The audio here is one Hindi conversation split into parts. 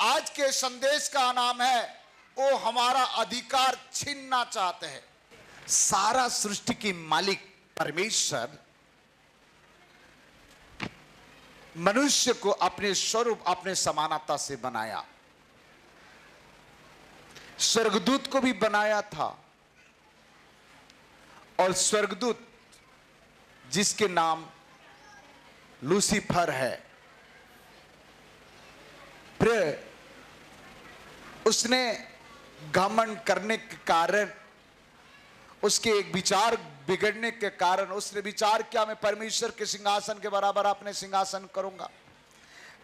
आज के संदेश का नाम है वो हमारा अधिकार छीनना चाहते हैं। सारा सृष्टि की मालिक परमेश्वर मनुष्य को अपने स्वरूप अपने समानता से बनाया। स्वर्गदूत को भी बनाया था और स्वर्गदूत जिसके नाम लूसीफर है, फिर उसने घमंड करने के कारण, उसके एक विचार बिगड़ने के कारण उसने विचार किया मैं परमेश्वर के सिंहासन के बराबर अपने सिंहासन करूंगा,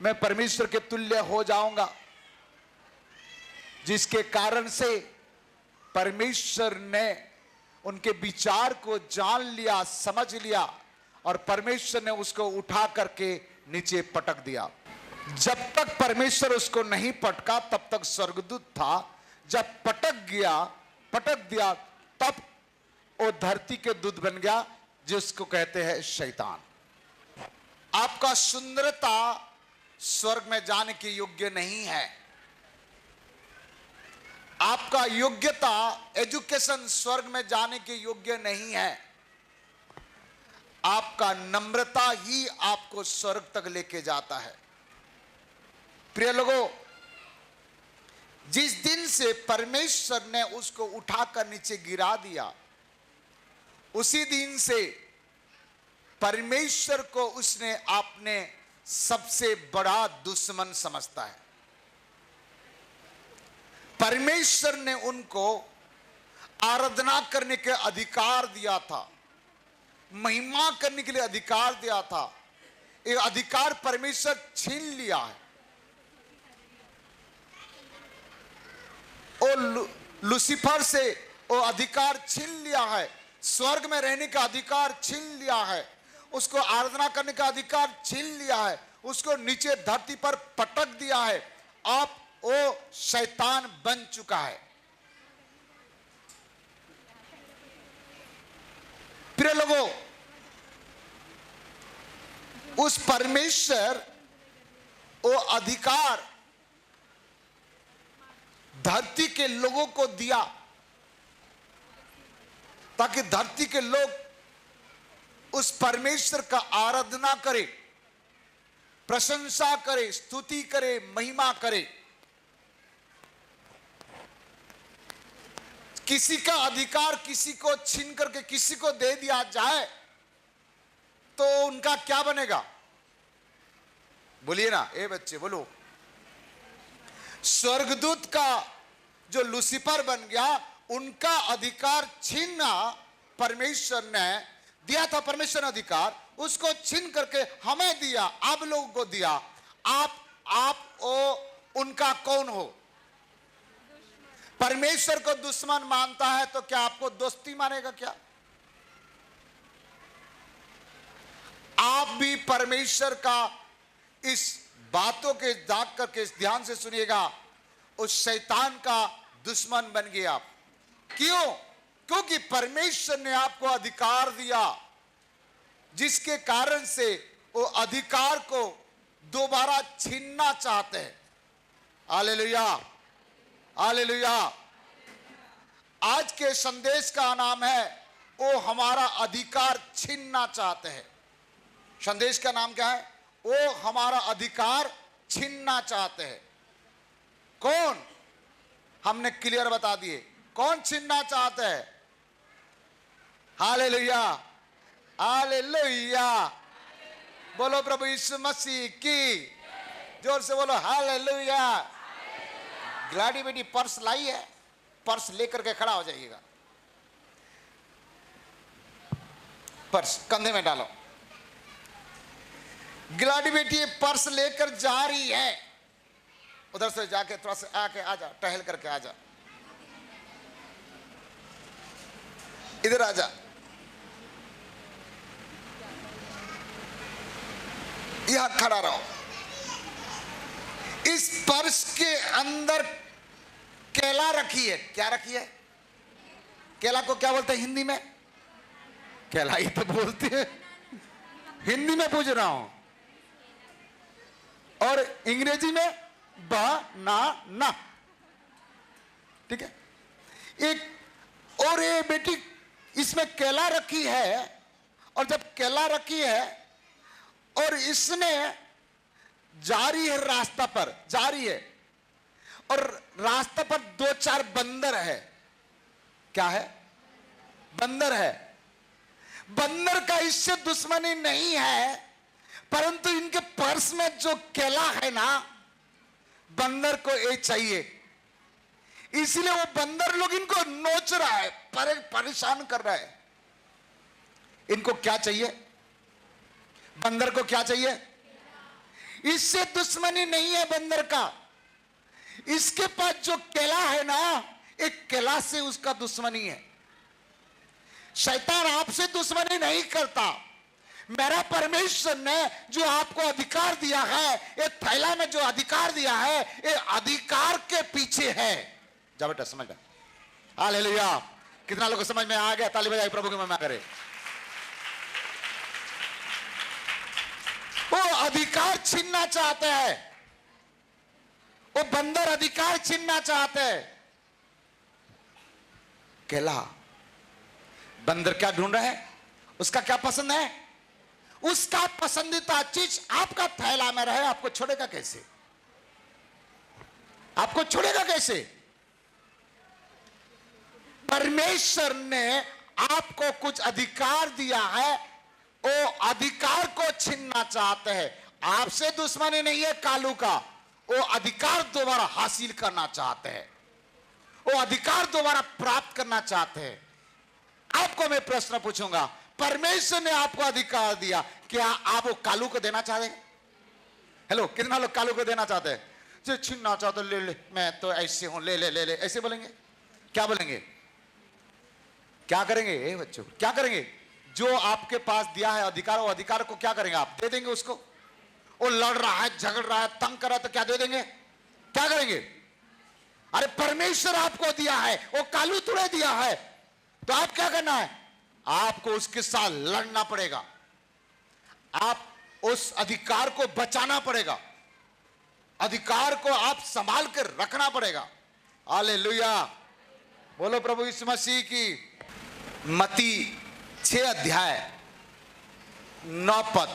मैं परमेश्वर के तुल्य हो जाऊंगा, जिसके कारण से परमेश्वर ने उनके विचार को जान लिया, समझ लिया और परमेश्वर ने उसको उठा करके नीचे पटक दिया। जब तक परमेश्वर उसको नहीं पटका तब तक स्वर्गदूत था। जब पटक दिया तब वो धरती के दूत बन गया, जिसको कहते हैं शैतान। आपका सुंदरता स्वर्ग में जाने के योग्य नहीं है। आपका योग्यता एजुकेशन स्वर्ग में जाने के योग्य नहीं है। आपका नम्रता ही आपको स्वर्ग तक लेके जाता है। प्रिय लोगों, जिस दिन से परमेश्वर ने उसको उठाकर नीचे गिरा दिया, उसी दिन से परमेश्वर को उसने अपने सबसे बड़ा दुश्मन समझता है। परमेश्वर ने उनको आराधना करने के अधिकार दिया था, महिमा करने के लिए अधिकार दिया था। ये अधिकार परमेश्वर छीन लिया है। और लूसीफर से वो अधिकार छीन लिया है। स्वर्ग में रहने का अधिकार छीन लिया है। उसको आराधना करने का अधिकार छीन लिया है। उसको नीचे धरती पर पटक दिया है। अब वो शैतान बन चुका है। प्रिय लोगों, उस परमेश्वर वो अधिकार धरती के लोगों को दिया ताकि धरती के लोग उस परमेश्वर का आराधना करे, प्रशंसा करे, स्तुति करे, महिमा करे। किसी का अधिकार किसी को छीन करके किसी को दे दिया जाए तो उनका क्या बनेगा? बोलिए ना, ए बच्चे बोलो। स्वर्गदूत का जो लूसीफर बन गया, उनका अधिकार छीनना परमेश्वर ने दिया था। परमेश्वर ने अधिकार उसको छीन करके हमें दिया, आप लोगों को दिया। आप उनका कौन हो? परमेश्वर को दुश्मन मानता है तो क्या आपको दोस्ती मानेगा? क्या आप भी परमेश्वर का इस बातों के जाग करके ध्यान से सुनिएगा, उस शैतान का दुश्मन बन गया। क्यों? क्योंकि परमेश्वर ने आपको अधिकार दिया, जिसके कारण से वो अधिकार को दोबारा छीनना चाहते हैं। Hallelujah, hallelujah. आज के संदेश का नाम है वो हमारा अधिकार छीनना चाहते हैं। संदेश का नाम क्या है? वो हमारा अधिकार छीनना चाहते हैं। कौन? हमने क्लियर बता दिए कौन छीनना चाहते हैं। Hallelujah, hallelujah. बोलो प्रभु यीशु मसीह की। जोर से बोलो हालेलुया। ग्लाडी बेटी पर्स लाई है, पर्स लेकर के खड़ा हो जाइएगा। पर्स कंधे में डालो। ग्लाडी बेटी पर्स लेकर जा रही है। उधर से जाके थोड़ा सा आके आ जा, टहल करके आ जा, इधर आ जा। यहां खड़ा रहो। इस पर्स के अंदर केला रखी है। क्या रखी है? केला को क्या बोलते हैं हिंदी में? केला ही तो बोलते हैं। हिंदी में पूछ रहा हूं। और अंग्रेजी में बनाना। ठीक है, एक और ये बेटी इसमें केला रखी है, और जब केला रखी है और इसने जा रही है रास्ता पर, जा रही है, और रास्ता पर दो चार बंदर है। क्या है? बंदर है। बंदर का इससे दुश्मनी नहीं है, परंतु इनके पर्स में जो केला है ना, बंदर को ये चाहिए, इसलिए वो बंदर लोग इनको नोच रहा है, परेशान कर रहा है। इनको क्या चाहिए? बंदर को क्या चाहिए? इससे दुश्मनी नहीं है बंदर का, इसके पास जो केला है ना, एक केला से उसका दुश्मनी है। शैतान आपसे दुश्मनी नहीं करता। मेरा परमेश्वर ने जो आपको अधिकार दिया है, ये थैला में जो अधिकार दिया है, ये अधिकार के पीछे है। जा बेटा, समझ में? हालेलुया। कितना लोगों को समझ में आ गया? ताली बजाइए, प्रभु की महिमा करे। वो अधिकार छीनना चाहते हैं, वो बंदर अधिकार छीनना चाहते हैं। केला, बंदर क्या ढूंढ रहा है? उसका क्या पसंद है? उसका पसंदीदा चीज आपका थैला में रहे, आपको छोड़ेगा कैसे? आपको छोड़ेगा कैसे? परमेश्वर ने आपको कुछ अधिकार दिया है, वो अधिकार को छीनना चाहते हैं। आपसे दुश्मनी नहीं है कालू का, वो अधिकार दोबारा हासिल करना चाहते हैं, वो अधिकार दोबारा प्राप्त करना चाहते हैं। आपको मैं प्रश्न पूछूंगा, परमेश्वर ने आपको अधिकार दिया, क्या आप वो कालू को देना चाहते हैं? हेलो, कितना लोग कालू को देना चाहते हैं? जो छीनना चाहते, ले ले, मैं तो ऐसे हूं, ले ले ले ले, ऐसे बोलेंगे? क्या बोलेंगे? क्या करेंगे बच्चों? क्या करेंगे? जो आपके पास दिया है अधिकार, वो अधिकार को क्या करेंगे? आप दे देंगे उसको। वो लड़ रहा है, झगड़ रहा है, तंग कर रहा है, तो क्या दे देंगे? क्या करेंगे? अरे परमेश्वर आपको दिया है, वो कालू तुड़े दिया है, तो आप क्या करना है? आपको उसके साथ लड़ना पड़ेगा, आप उस अधिकार को बचाना पड़ेगा, अधिकार को आप संभाल कर रखना पड़ेगा। हालेलुया, बोलो प्रभु यीशु मसीह की। मत्ती 6 अध्याय 9 पद।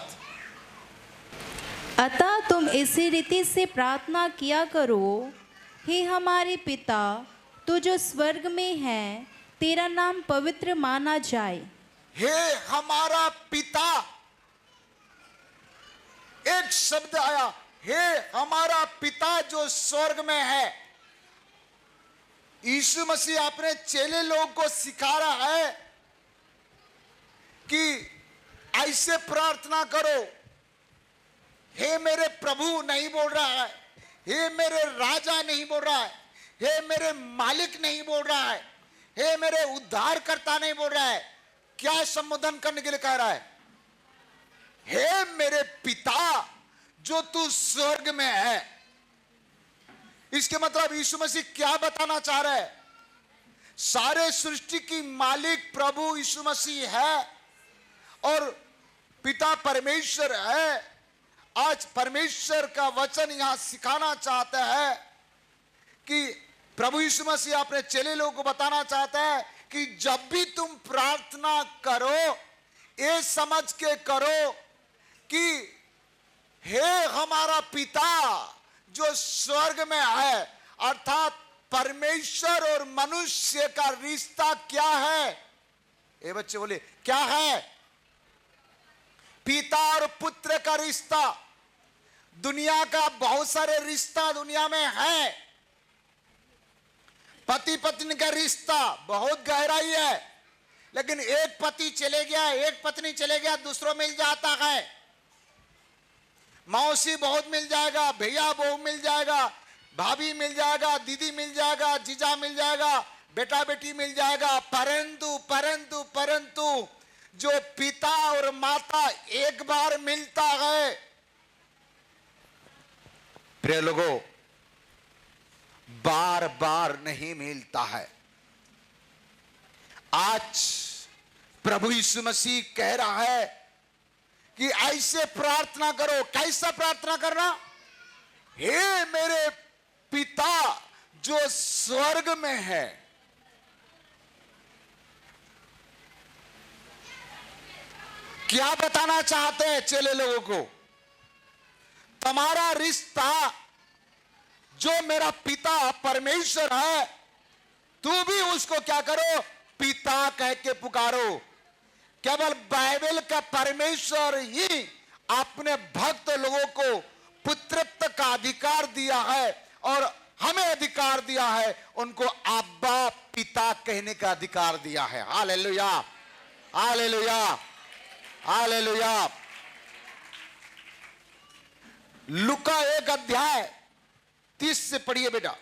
अतः तुम इसी रीति से प्रार्थना किया करो, हे हमारे पिता, तू जो स्वर्ग में है, तेरा नाम पवित्र माना जाए। हे हमारा पिता, एक शब्द आया, हे हमारा पिता जो स्वर्ग में है। यीशु मसीह अपने चेले लोगों को सिखा रहा है कि ऐसे प्रार्थना करो। हे मेरे प्रभु नहीं बोल रहा है, हे मेरे राजा नहीं बोल रहा है, हे मेरे मालिक नहीं बोल रहा है, हे मेरे उद्धारकर्ता नहीं बोल रहा है। क्या संबोधन करने के लिए कह रहा है? हे मेरे पिता जो तू स्वर्ग में है। इसके मतलब यीशु मसीह क्या बताना चाह रहा है? सारे सृष्टि की मालिक प्रभु यीशु मसीह है और पिता परमेश्वर है। आज परमेश्वर का वचन यहां सिखाना चाहता है कि प्रभु यीशु मसीह अपने चेले लोगों को बताना चाहता है कि जब भी तुम प्रार्थना करो, ये समझ के करो कि हे हमारा पिता जो स्वर्ग में है, अर्थात परमेश्वर और मनुष्य का रिश्ता क्या है? ये बच्चे बोले क्या है? पिता और पुत्र का रिश्ता। दुनिया का बहुत सारे रिश्ता दुनिया में है। पति पत्नी का रिश्ता बहुत गहराई है, लेकिन एक पति चले गया, एक पत्नी चले गया, दूसरों मिल जाता है। मौसी बहुत मिल जाएगा, भैया बहू मिल जाएगा, भाभी मिल जाएगा, दीदी मिल जाएगा, जीजा मिल जाएगा, बेटा बेटी मिल जाएगा, परंतु परंतु परंतु जो पिता और माता एक बार मिलता है, प्रिय लोगों, बार बार नहीं मिलता है। आज प्रभु यीशु मसीह कह रहा है कि ऐसे प्रार्थना करो। कैसा प्रार्थना करना? हे मेरे पिता जो स्वर्ग में है। क्या बताना चाहते हैं चेले लोगों को? तुम्हारा रिश्ता जो मेरा पिता परमेश्वर है, तू भी उसको क्या करो? पिता कह के पुकारो। केवल बाइबल का परमेश्वर ही अपने भक्त लोगों को पुत्रत्व का अधिकार दिया है और हमें अधिकार दिया है, उनको अब्बा पिता कहने का अधिकार दिया है। Hallelujah, hallelujah, hallelujah. लूका 1 अध्याय 30 से पढ़िए बेटा।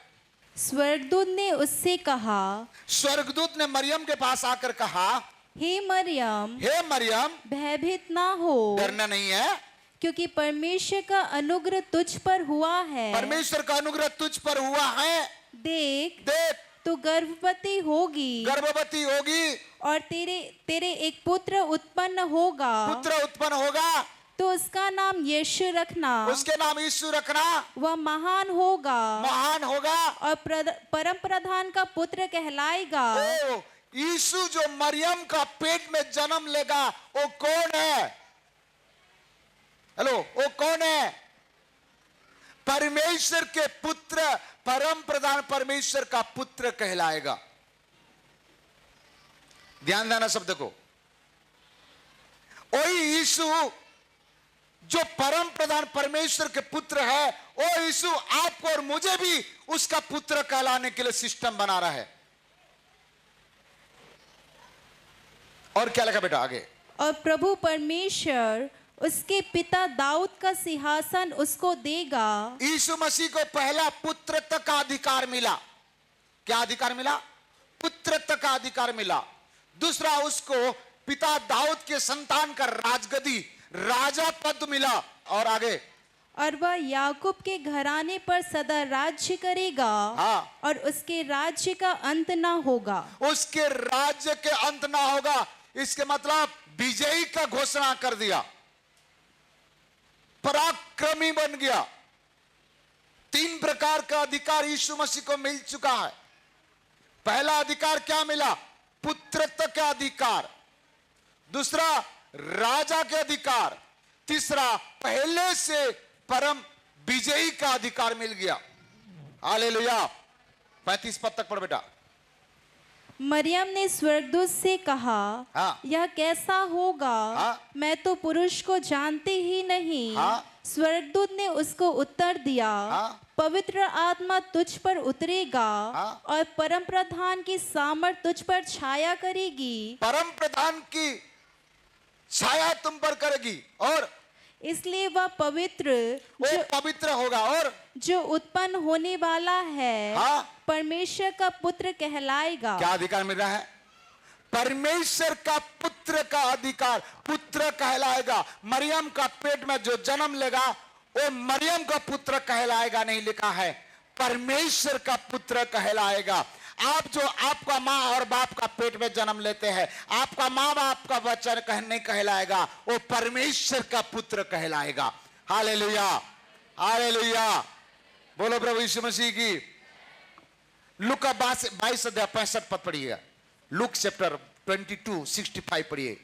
स्वर्गदूत ने उससे कहा, स्वर्गदूत ने मरियम के पास आकर कहा, हे मरियम, हे मरियम, भयभीत ना हो, डरना नहीं है, क्योंकि परमेश्वर का अनुग्रह तुझ पर हुआ है। परमेश्वर का अनुग्रह तुझ पर हुआ है। देख, देख, तू गर्भवती होगी गर्भवती होगी और तेरे एक पुत्र उत्पन्न होगा, पुत्र उत्पन्न होगा, तो उसका नाम यीशु रखना। उसके नाम यीशु रखना। वह महान होगा महान होगा और परम प्रधान का पुत्र कहलाएगा। ओ, यीशु जो मरियम का पेट में जन्म लेगा, वो कौन है? हेलो, वो कौन है? परमेश्वर के पुत्र, परम प्रधान परमेश्वर का पुत्र कहलाएगा। ध्यान देना शब्द को। वही यीशु जो परम प्रधान परमेश्वर के पुत्र है, वो यीशु आपको और मुझे भी उसका पुत्र कहलाने के लिए सिस्टम बना रहा है। और क्या लिखा बेटा आगे? और प्रभु परमेश्वर उसके पिता दाऊद का सिंहासन उसको देगा। यीशु मसीह को पहला पुत्रत्व का अधिकार मिला। क्या अधिकार मिला? पुत्रत्व का अधिकार मिला। दूसरा, उसको पिता दाऊद के संतान का राजगद्दी, राजा पद मिला। और आगे, और वह याकूब के घराने पर सदा राज्य करेगा। हाँ। और उसके राज्य का अंत ना होगा। उसके राज्य के अंत ना होगा। इसके मतलब विजयी का घोषणा कर दिया, पराक्रमी बन गया। 3 प्रकार का अधिकार यीशु मसीह को मिल चुका है। पहला अधिकार क्या मिला? पुत्रत्व का अधिकार। दूसरा, राजा के अधिकार। तीसरा, पहले से परम विजयी का अधिकार मिल गया। हालेलुया। 35 पद तक पढ़ बेटा। मरियम ने स्वर्गदूत से कहा, हाँ। यह कैसा होगा? हाँ। मैं तो पुरुष को जानती ही नहीं। हाँ। स्वर्गदूत ने उसको उत्तर दिया, हाँ। पवित्र आत्मा तुझ पर उतरेगा। हाँ। और परम प्रधान की सामर्थ तुझ पर छाया करेगी। परम प्रधान की छाया तुम पर करेगी, और इसलिए वह पवित्र वो पवित्र होगा, और जो उत्पन्न होने वाला है, हाँ। परमेश्वर का पुत्र कहलाएगा। क्या अधिकार मिल रहा है? परमेश्वर का पुत्र का अधिकार, पुत्र कहलाएगा। मरियम का पेट में जो जन्म लेगा, वो मरियम का पुत्र कहलाएगा नहीं लिखा है, परमेश्वर का पुत्र कहलाएगा। आप जो आपका माँ और बाप का पेट में जन्म लेते हैं, आपका माँ बाप का वचन नहीं कहलाएगा, वो परमेश्वर का पुत्र कहलाएगा। Hallelujah, hallelujah. बोलो प्रभु यीशु मसीह की। लूका 22 अध्याय 65 पद पढ़िएगा। लूक चैप्टर 22:65 पढ़िए।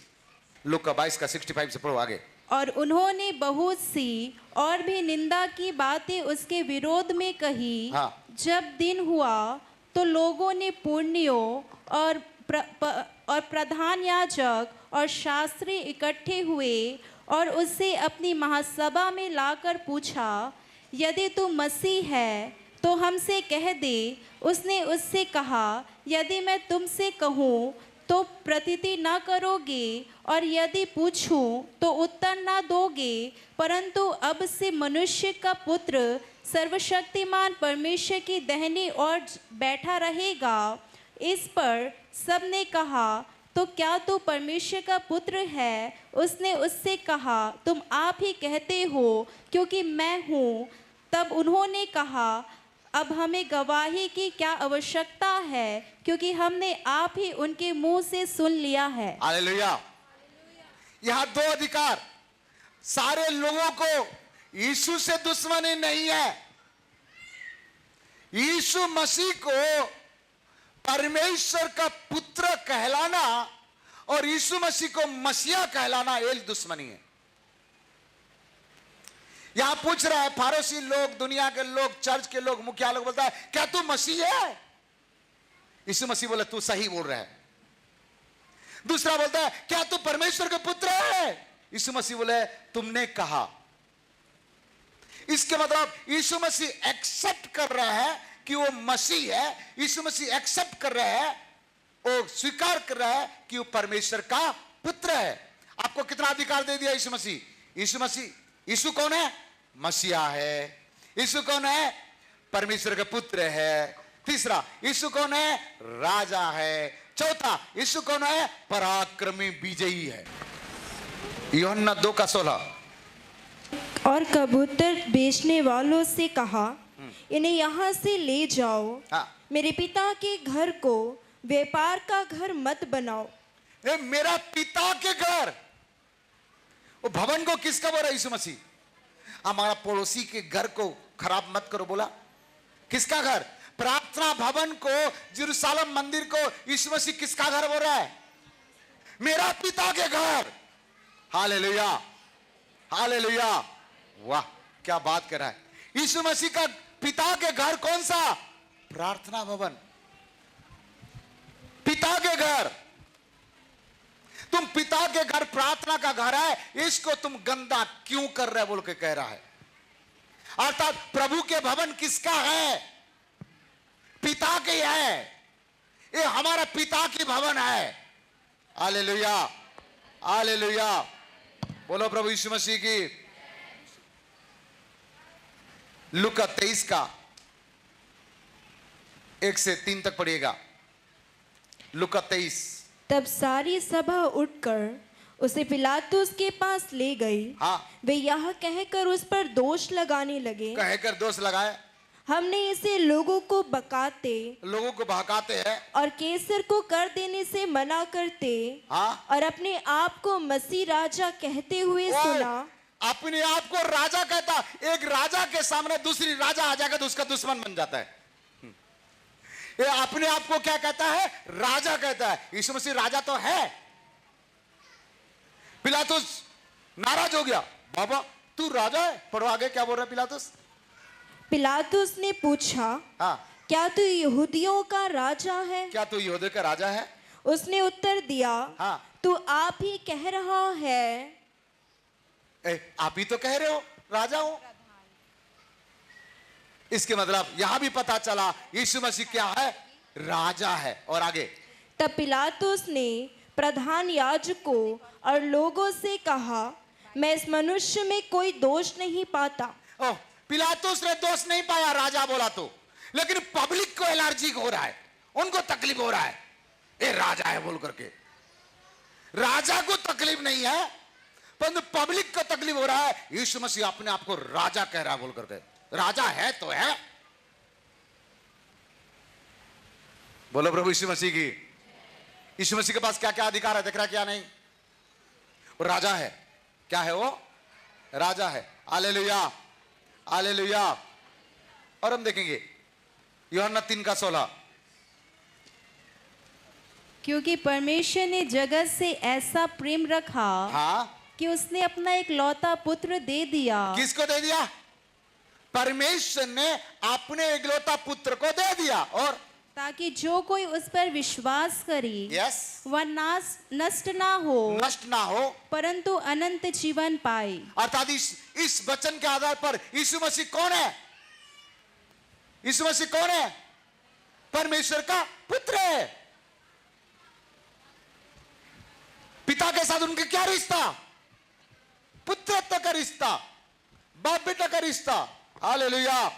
लूका 22 का 65 से पढ़ो आगे। और उन्होंने बहुत सी और भी निंदा की बातें उसके विरोध में कही। हाँ। जब दिन हुआ तो लोगों ने पुरनियों और प्रधान याजक और शास्त्री इकट्ठे हुए और उससे अपनी महासभा में लाकर पूछा, यदि तू मसीह है तो हमसे कह दे। उसने उससे कहा, यदि मैं तुमसे कहूँ तो प्रतीति न करोगे, और यदि पूछूं तो उत्तर न दोगे। परंतु अब से मनुष्य का पुत्र सर्वशक्तिमान परमेश्वर की दाहिनी ओर बैठा रहेगा। इस पर सबने कहा, तो क्या तू परमेश्वर का पुत्र है? उसने उससे कहा, तुम आप ही कहते हो, क्योंकि मैं हूँ। तब उन्होंने कहा, अब हमें गवाही की क्या आवश्यकता है, क्योंकि हमने आप ही उनके मुंह से सुन लिया है। हालेलुया। यहाँ 2 अधिकार। सारे लोगों को यीशु से दुश्मनी नहीं है, यीशु मसीह को परमेश्वर का पुत्र कहलाना और यीशु मसीह को मसीहा कहलाना ये दुश्मनी है। यहां पूछ रहा है फारसी लोग, दुनिया के लोग, चर्च के लोग, मुखिया लोग, बोलता है क्या तू मसीह है? यीशु मसीह बोले तू सही बोल रहा है। दूसरा बोलता है क्या तू परमेश्वर का पुत्र है? यीशु मसीह बोले तुमने कहा। इसके मतलब यीशु मसीह एक्सेप्ट कर रहा है कि वो मसीह है। यीशु मसीह एक्सेप्ट कर रहा है, वो स्वीकार कर रहा है कि वो परमेश्वर का पुत्र है। आपको कितना अधिकार दे दिया यीशु मसीह? यीशु मसीह, यीशु कौन है? मसीहा है। यीशु कौन है? परमेश्वर का पुत्र है। तीसरा, यीशु कौन है? राजा है। चौथा, यीशु कौन है? पराक्रमी विजयी है। यूहन्ना 2:16। और कबूतर बेचने वालों से कहा, इन्हें यहाँ से ले जाओ। हाँ। मेरे पिता के घर को व्यापार का घर मत बनाओ। मेरा पिता के घर, वो भवन को किसका बोला यीशु मसीह? हमारा पड़ोसी के घर को खराब मत करो बोला। किसका घर? प्रार्थना भवन को, यरूशलेम मंदिर को यीशु मसीह किसका घर बोल रहा है? मेरा पिता के घर। Hallelujah, hallelujah. वाह, क्या बात कर रहा है। यीशु मसीह का पिता के घर कौन सा? प्रार्थना भवन, पिता के घर। तुम पिता के घर प्रार्थना का घर है, इसको तुम गंदा क्यों कर रहे बोल के कह रहा है। अर्थात प्रभु के भवन किसका है? पिता के है। ये हमारा पिता की भवन है। Hallelujah, hallelujah. बोलो प्रभु यीशु मसीह की। लूका 23:1-3 तक पढ़िएगा। लूका 23। तब सारी सभा उठकर उसे पिलातुस के पास ले गई। हाँ। वे यह कहकर उस पर दोष लगाने लगे, कहकर दोष लगाए, हमने इसे लोगों को बकाते, लोगों को बहकाते हैं और कैसर को कर देने से मना करते, हाँ? और अपने आप को मसीह राजा कहते हुए सुना। अपने आप को राजा कहता। एक राजा के सामने दूसरी राजा आ जाएगा तो उसका दुश्मन बन जाता है। ये अपने आप को क्या कहता है? राजा कहता है। यीशु मसीह राजा तो है। पिलातुस नाराज हो गया, बाबा तू राजा है? पढ़ो आगे क्या बोल रहा है पिलातुस। पिलातुस ने पूछा, हाँ, क्या तू यहूदियों का राजा है? क्या तू यहूदियों का राजा है? उसने उत्तर दिया, हाँ। तू आप ही कह रहा है। आप ही तो कह रहे हो राजा हो। इसके मतलब यहां भी पता चला यीशु मसीह क्या है? राजा है। और आगे, तब पिलातुस ने प्रधान याजकों और लोगों से कहा, मैं इस मनुष्य में कोई दोष नहीं पाता। ओह, पिलातुस ने दोष नहीं पाया राजा बोला तो, लेकिन पब्लिक को एलर्जी हो रहा है, उनको तकलीफ हो रहा है ये राजा है बोल करके। राजा को तकलीफ नहीं है, परंतु पब्लिक को तकलीफ हो रहा है। यीशु मसीह अपने आप को राजा कह रहा है बोल करके। राजा है तो है। बोलो प्रभु यीशु मसीह की। यीशु मसीह के पास क्या क्या अधिकार है देख रहा क्या नहीं? वो राजा है। क्या है वो? राजा है। Hallelujah, hallelujah. और हम देखेंगे यूहन्ना 3:16। क्योंकि परमेश्वर ने जगत से ऐसा प्रेम रखा, हाँ, कि उसने अपना एक लौता पुत्र दे दिया। किसको दे दिया? परमेश्वर ने अपने इकलौता पुत्र को दे दिया। और ताकि जो कोई उस पर विश्वास करे, यस, वह नष्ट ना हो, नष्ट ना हो, परंतु अनंत जीवन पाए। अर्थात इस वचन के आधार पर यीशु मसीह कौन है? यीशु मसीह कौन है? परमेश्वर का पुत्र है। पिता के साथ उनके क्या रिश्ता? पुत्रत्व का रिश्ता, बाप बेटा का रिश्ता। हालेलुया।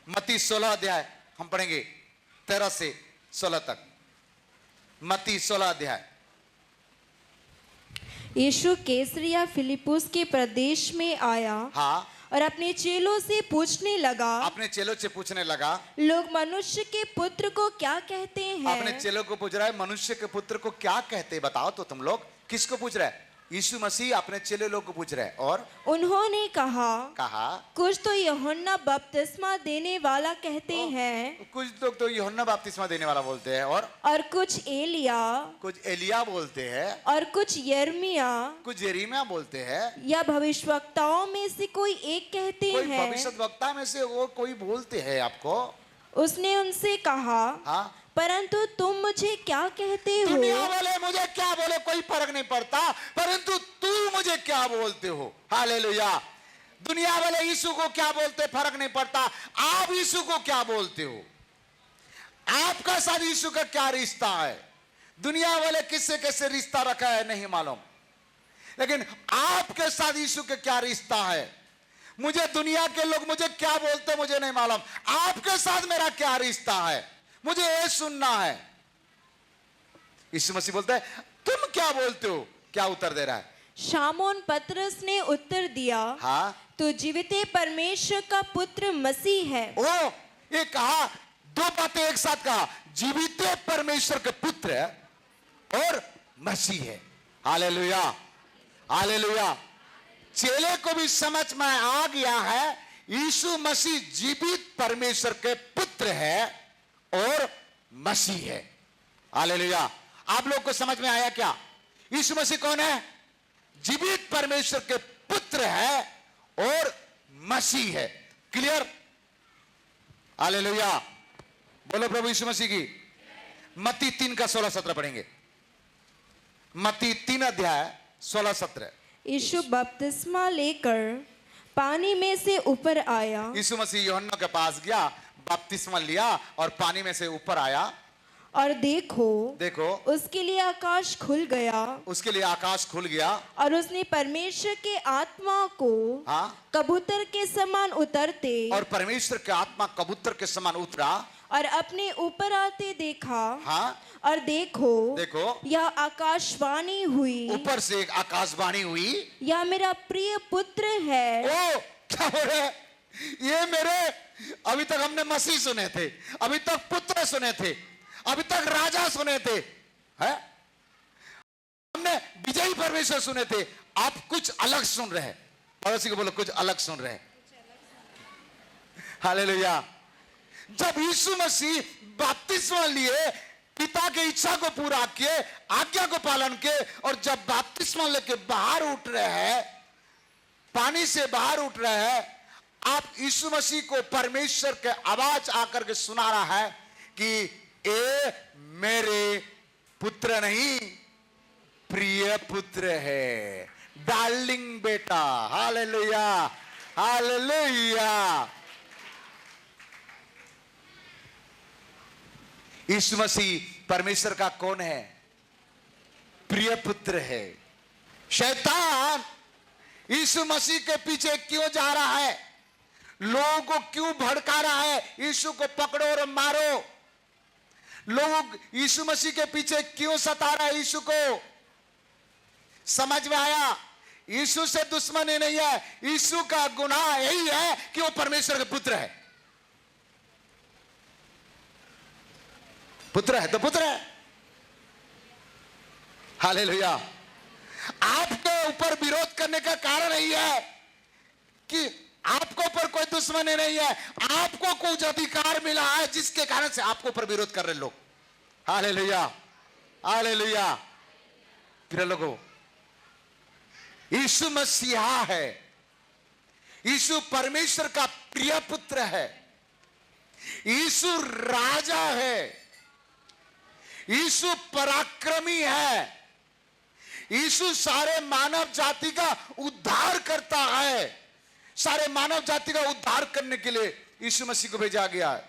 मत्ती 16 अध्याय हम पढ़ेंगे 13 से 16 तक। मत्ती 16 अध्याय। यीशु कैसरिया फिलिप्पुस के प्रदेश में आया, हाँ, और अपने चेलों से पूछने लगा, अपने चेलों से पूछने लगा, लोग मनुष्य के पुत्र को क्या कहते हैं? अपने चेलों को पूछ रहा है मनुष्य के पुत्र को क्या कहते हैं बताओ तो तुम लोग। किसको पूछ रहा है? यीशु मसीह अपने चेले लोग को पूछ रहे हैं और उन्होंने कहा, कुछ तो यूहन्ना बपतिस्मा देने वाला कहते हैं, कुछ लोग तो यूहन्ना बपतिस्मा देने वाला बोलते हैं और कुछ एलिया बोलते हैं, और कुछ यिर्मयाह, कुछ यिर्मयाह बोलते हैं, या भविष्यवक्ताओं में से कोई एक कहते कोई हैं। भविष्यद्वक्ता में से वो कोई बोलते हैं आपको। उसने उनसे कहा, हाँ, परंतु तुम मुझे क्या कहते हो? दुनिया वाले मुझे क्या बोले कोई फर्क नहीं पड़ता, परंतु तू मुझे क्या बोलते हो। हालेलुया। दुनिया वाले यीशु को क्या बोलते फर्क नहीं पड़ता, आप यीशु को क्या बोलते हो, आपका साथ यीशु का क्या रिश्ता है। दुनिया वाले किससे कैसे रिश्ता रखा है नहीं मालूम, लेकिन आपके साथ यीशु का क्या रिश्ता है। मुझे दुनिया के लोग मुझे क्या बोलते मुझे नहीं मालूम, आपके साथ मेरा क्या रिश्ता है, मुझे ये सुनना है। यीशु मसीह बोलता है तुम क्या बोलते हो। क्या उत्तर दे रहा है? शामोन पतरस ने उत्तर दिया, हाँ, तो जीवित परमेश्वर का पुत्र मसीह है। ओ, ये कहा, दो बातें एक साथ कहा, जीवित परमेश्वर के पुत्र है और मसीह है। Hallelujah, hallelujah. चेले को भी समझ में आ गया है यीशु मसीह जीवित परमेश्वर के पुत्र है और मसीह है। हालेलुया। आप लोग को समझ में आया क्या? यीशु मसीह कौन है? जीवित परमेश्वर के पुत्र है और मसीह है। क्लियर? हालेलुया। बोलो प्रभु यीशु मसीह की। मत्ती 3 का 16-17 पढ़ेंगे। मत्ती 3 अध्याय 16-17। यीशु बपतिस्मा लेकर पानी में से ऊपर आया। यीशु मसीह यूहन्ना के पास गया, बपतिस्मा लिया और पानी में से ऊपर आया। और देखो उसके लिए आकाश खुल गया। उसके लिए आकाश खुल गया और उसने परमेश्वर के आत्मा को कबूतर के समान उतरते, और परमेश्वर के आत्मा कबूतर के समान उतरा और अपने ऊपर आते देखा। हाँ, और देखो यह आकाशवाणी हुई, ऊपर से एक आकाशवाणी हुई, यह मेरा प्रिय पुत्र है। ओ क्या हो रहा है? ये मेरे, अभी तक हमने मसीह सुने थे, अभी तक पुत्र सुने थे, अभी तक राजा सुने थे, है? हमने विजयी परमेश्वर सुने थे, आप कुछ अलग सुन रहे हैं। पड़ोसी को बोलो कुछ अलग सुन रहे हैं। हालेलुया। जब यीशु मसीह बपतिस्मा लिए, पिता की इच्छा को पूरा किए, आज्ञा को पालन किए, और जब बपतिस्मा लेके बाहर उठ रहे हैं, पानी से बाहर उठ रहे हैं, आप यीशु मसीह को परमेश्वर के आवाज आकर के सुना रहा है कि ए मेरे पुत्र नहीं प्रिय पुत्र है, डार्लिंग बेटा। Hallelujah, hallelujah. यीशु मसीह परमेश्वर का कौन है? प्रिय पुत्र है। शैतान यीशु मसीह के पीछे क्यों जा रहा है? लोगों को क्यों भड़का रहा है? यीशु को पकड़ो और मारो। लोग यीशु मसीह के पीछे क्यों सता रहा है? यीशु को समझ में आया यीशु से दुश्मनी नहीं है, यीशु का गुनाह यही है कि वो परमेश्वर के पुत्र है। पुत्र है तो पुत्र है। हालेलुया। आपके ऊपर विरोध करने का कारण यही है कि आपको ऊपर कोई दुश्मनी नहीं है, आपको कुछ अधिकार मिला है जिसके कारण से आपको ऊपर विरोध कर रहे लोग। Hallelujah, hallelujah. प्रिय लोगों, यीशु मसीहा है, यीशु परमेश्वर का प्रिय पुत्र है, यीशु राजा है, यीशु पराक्रमी है, यीशु सारे मानव जाति का उद्धार करता है। सारे मानव जाति का उद्धार करने के लिए यीशु मसीह को भेजा गया है।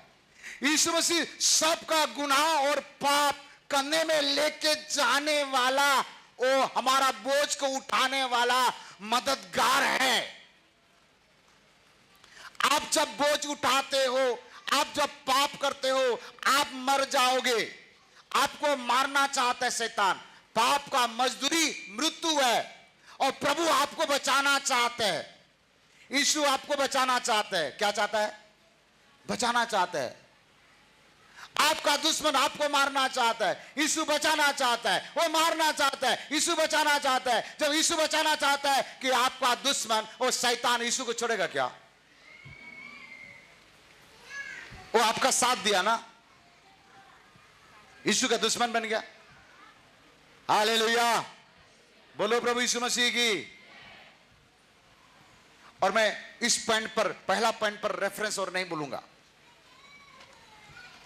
यीशु मसीह सबका गुनाह और पाप करने में लेके जाने वाला, वो हमारा बोझ को उठाने वाला मददगार है। आप जब बोझ उठाते हो, आप जब पाप करते हो, आप मर जाओगे। आपको मारना चाहता है शैतान। पाप का मजदूरी मृत्यु है, और प्रभु आपको बचाना चाहते हैं। यीशु आपको बचाना चाहते हैं। क्या चाहता है? बचाना चाहते हैं। आपका दुश्मन आपको मारना चाहता है, यीशु बचाना चाहता है, वो मारना चाहता है, यीशु बचाना चाहता है। जब यीशु बचाना चाहता है कि आपका दुश्मन और शैतान यीशु को छोड़ेगा क्या? वो आपका साथ दिया ना, यीशु का दुश्मन बन गया। हालेलुया, बोलो प्रभु यीशु मसीह की। और मैं इस पॉइंट पर, पहला पॉइंट पर रेफरेंस और नहीं बोलूंगा।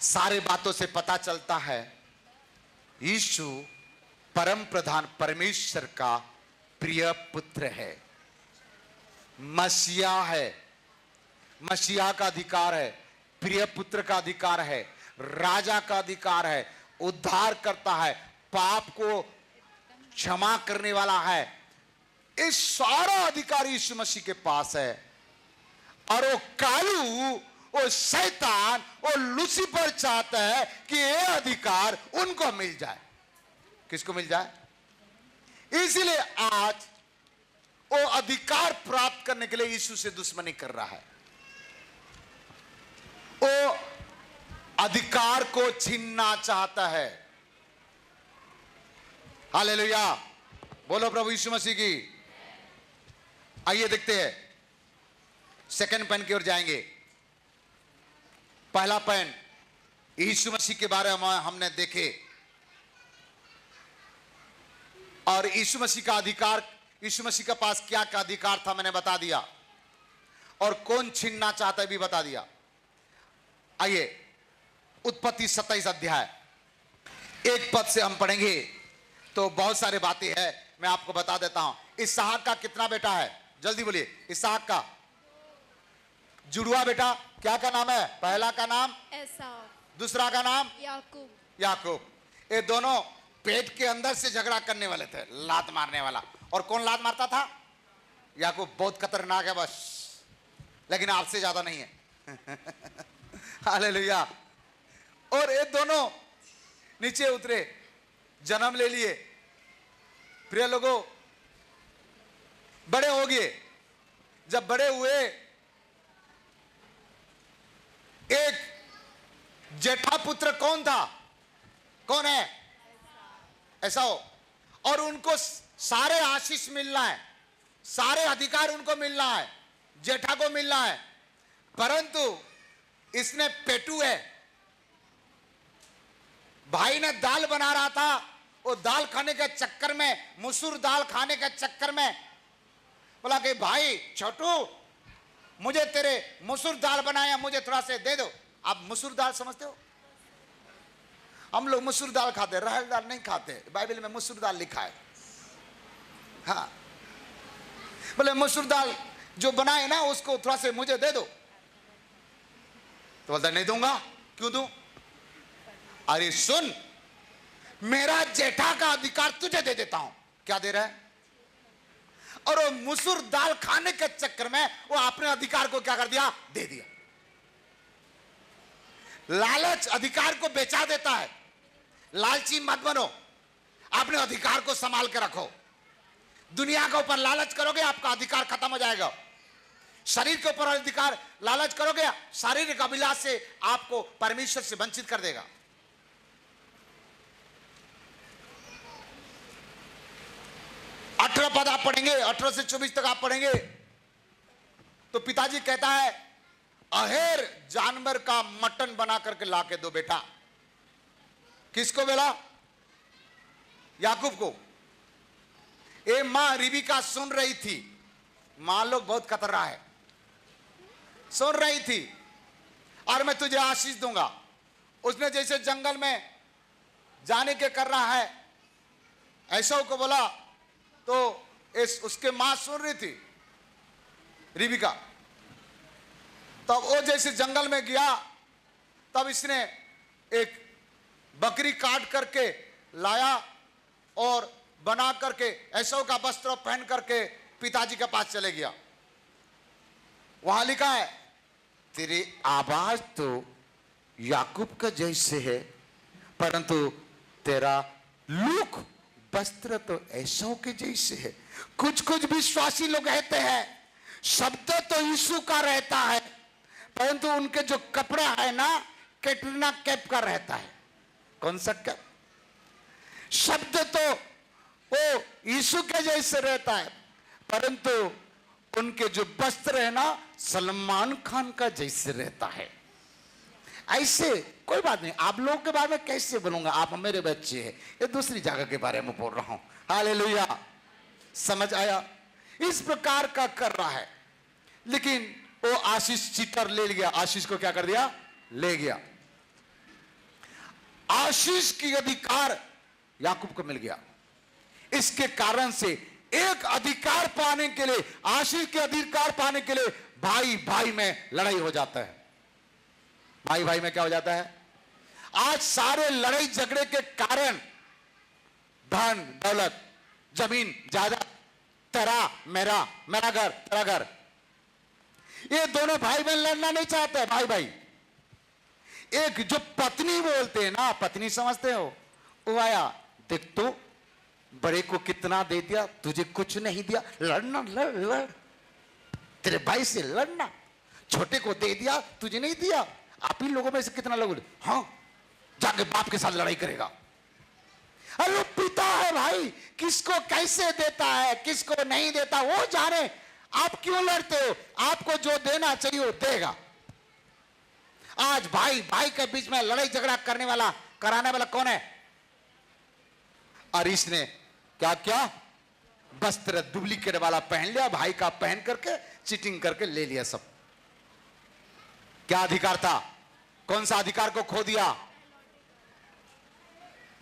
सारे बातों से पता चलता है यीशु परम प्रधान परमेश्वर का प्रिय पुत्र है, मसीहा है। मसीहा का अधिकार है, प्रिय पुत्र का अधिकार है, राजा का अधिकार है, उद्धार करता है, पाप को क्षमा करने वाला है। इस सारा अधिकार यीशु मसीह के पास है। और वो कालू, वो शैतान, वो लूसीफर चाहता है कि ये अधिकार उनको मिल जाए। किसको मिल जाए? इसलिए आज वो अधिकार प्राप्त करने के लिए यीशु से दुश्मनी कर रहा है। वो अधिकार को छीनना चाहता है। हालेलुया, बोलो प्रभु यीशु मसीह की। आइए देखते हैं, सेकंड पॉइंट की ओर जाएंगे। पहला पॉइंट यीशु मसीह के बारे में हमने देखे, और यीशु मसीह का अधिकार, यीशु मसीह के पास क्या क्या अधिकार था मैंने बता दिया, और कौन छीनना चाहता है भी बता दिया। आइए उत्पत्ति 27 अध्याय 1 पद से हम पढ़ेंगे तो बहुत सारे बातें हैं, मैं आपको बता देता हूं। इसहाक का कितना बेटा है? जल्दी बोलिए। इसहाक का जुड़वा बेटा क्या का नाम है? पहला का नाम एसाव, दूसरा का नाम याकूब। याकूब। ये दोनों पेट के अंदर से झगड़ा करने वाले थे, लात मारने वाला। और कौन लात मारता था? याकूब। बहुत खतरनाक है बस, लेकिन आपसे ज्यादा नहीं है। हालेलुया। और ये दोनों नीचे उतरे, जन्म ले लिए। प्रिय लोगों, बड़े हो गए। जब बड़े हुए, एक जेठा पुत्र कौन था? कौन है? एसाव। और उनको सारे आशीष मिलना है, सारे अधिकार उनको मिलना है, जेठा को मिलना है। परंतु इसने पेटू है। भाई ने दाल बना रहा था, वो दाल खाने के चक्कर में, मसूर दाल खाने के चक्कर में बोला कि भाई छोटू, मुझे तेरे मसूर दाल बनाया, मुझे थोड़ा से दे दो। आप मसूर दाल समझते हो? हम लोग मसूर दाल खाते हैं, रहर दाल नहीं खाते। बाइबल में मसूर दाल लिखा है। हाँ, बोले मसूर दाल जो बनाए ना, उसको थोड़ा से मुझे दे दो। तो बोलता नहीं दूंगा। क्यों दूं? अरे सुन, मेरा जेठा का अधिकार तुझे दे देता हूं। क्या दे रहा है? और वो मसूर दाल खाने के चक्कर में वो अपने अधिकार को क्या कर दिया? दे दिया। लालच अधिकार को बेचा देता है। लालची मत बनो, अपने अधिकार को संभाल के रखो। दुनिया के ऊपर लालच करोगे, आपका अधिकार खत्म हो जाएगा। शरीर के ऊपर अधिकार लालच करोगे, शारीरिक अभिलाष से आपको परमेश्वर से वंचित कर देगा। पद आप पढ़ेंगे, 18 से 24 तक आप पढ़ेंगे तो पिताजी कहता है, अहेर जानवर का मटन बना करके ला के दो बेटा। किसको बोला? याकूब को। ये मां रिबिका सुन रही थी। मां लोग बहुत खतरा है। सुन रही थी, और मैं तुझे आशीष दूंगा। उसने जैसे जंगल में जाने के कर रहा है, ऐसा को बोला तो उसके मां सुन रही थी, रिबिका। तब वो जैसे जंगल में गया, तब इसने एक बकरी काट करके लाया और बना करके ऐसो का वस्त्र पहन करके पिताजी के पास चले गया। वहां लिखा है, तेरी आवाज तो याकूब का जैसे है, परंतु तेरा लुक, वस्त्र तो ऐसो के जैसे है। कुछ कुछ विश्वासी लोग कहते हैं शब्द तो यीशु का रहता है, परंतु उनके जो कपड़ा है ना, कैटरीना कैफ का रहता है। कौन सा कैफ? शब्द तो वो यीशु के जैसे रहता है, परंतु उनके जो वस्त्र है ना सलमान खान का जैसे रहता है। ऐसे कोई बात नहीं, आप लोगों के बारे में कैसे बोलूंगा, आप मेरे बच्चे हैं, ये दूसरी जगह के बारे में बोल रहा हूं। हालेलुया, समझ आया? इस प्रकार का कर रहा है, लेकिन वो आशीष चीटर ले गया। आशीष को क्या कर दिया? ले गया। आशीष की अधिकार याकूब को मिल गया। इसके कारण से एक अधिकार पाने के लिए, आशीष के अधिकार पाने के लिए भाई भाई में लड़ाई हो जाता है। भाई भाई में क्या हो जाता है? आज सारे लड़ाई झगड़े के कारण धन दौलत, जमीन जायदाद, तेरा मेरा, मेरा घर तेरा घर, ये दोनों भाई बहन लड़ना नहीं चाहते। भाई भाई, एक जो पत्नी बोलते हैं ना, पत्नी समझते हो, वो आया, देख तो बड़े को कितना दे दिया, तुझे कुछ नहीं दिया, लड़ना लड़ लड़, तेरे भाई से लड़ना, छोटे को दे दिया तुझे नहीं दिया। आप ही लोगों में से कितना लोग हाँ जाके बाप के साथ लड़ाई करेगा। अरे पिता है भाई, किसको कैसे देता है किसको नहीं देता वो जाने, आप क्यों लड़ते हो? आपको जो देना चाहिए वो देगा। आज भाई भाई के बीच में लड़ाई झगड़ा करने वाला, कराने वाला कौन है? और इसने क्या क्या? वस्त्र डुप्लीकेट वाला पहन लिया, भाई का पहन करके चीटिंग करके ले लिया सब। क्या अधिकार था? कौन सा अधिकार को खो दिया?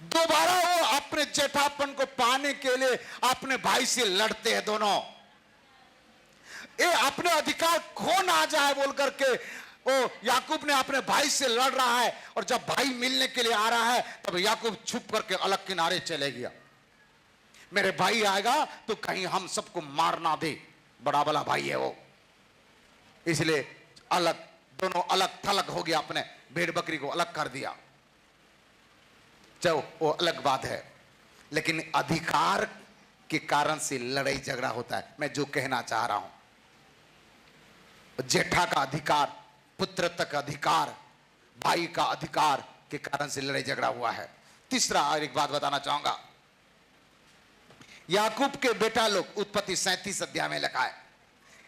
दोबारा वो अपने जेठापन को पाने के लिए अपने भाई से लड़ते हैं दोनों। ये अपने अधिकार खो ना जाए बोल करके वो याकूब ने अपने भाई से लड़ रहा है, और जब भाई मिलने के लिए आ रहा है तब याकूब छुप करके अलग किनारे चले गया। मेरे भाई आएगा तो कहीं हम सबको मार ना दे, बड़ा बड़ा भाई है वो, इसलिए अलग, दोनों अलग थलग हो गया, अपने भेड़ बकरी को अलग कर दिया। चलो वो अलग बात है, लेकिन अधिकार के कारण से लड़ाई झगड़ा होता है। मैं जो कहना चाह रहा हूं, जेठा का अधिकार, पुत्र तक अधिकार, भाई का अधिकार के कारण से लड़ाई झगड़ा हुआ है। तीसरा और एक बात बताना चाहूंगा, याकूब के बेटा लोग, उत्पत्ति 37 अध्याय में लिखा है,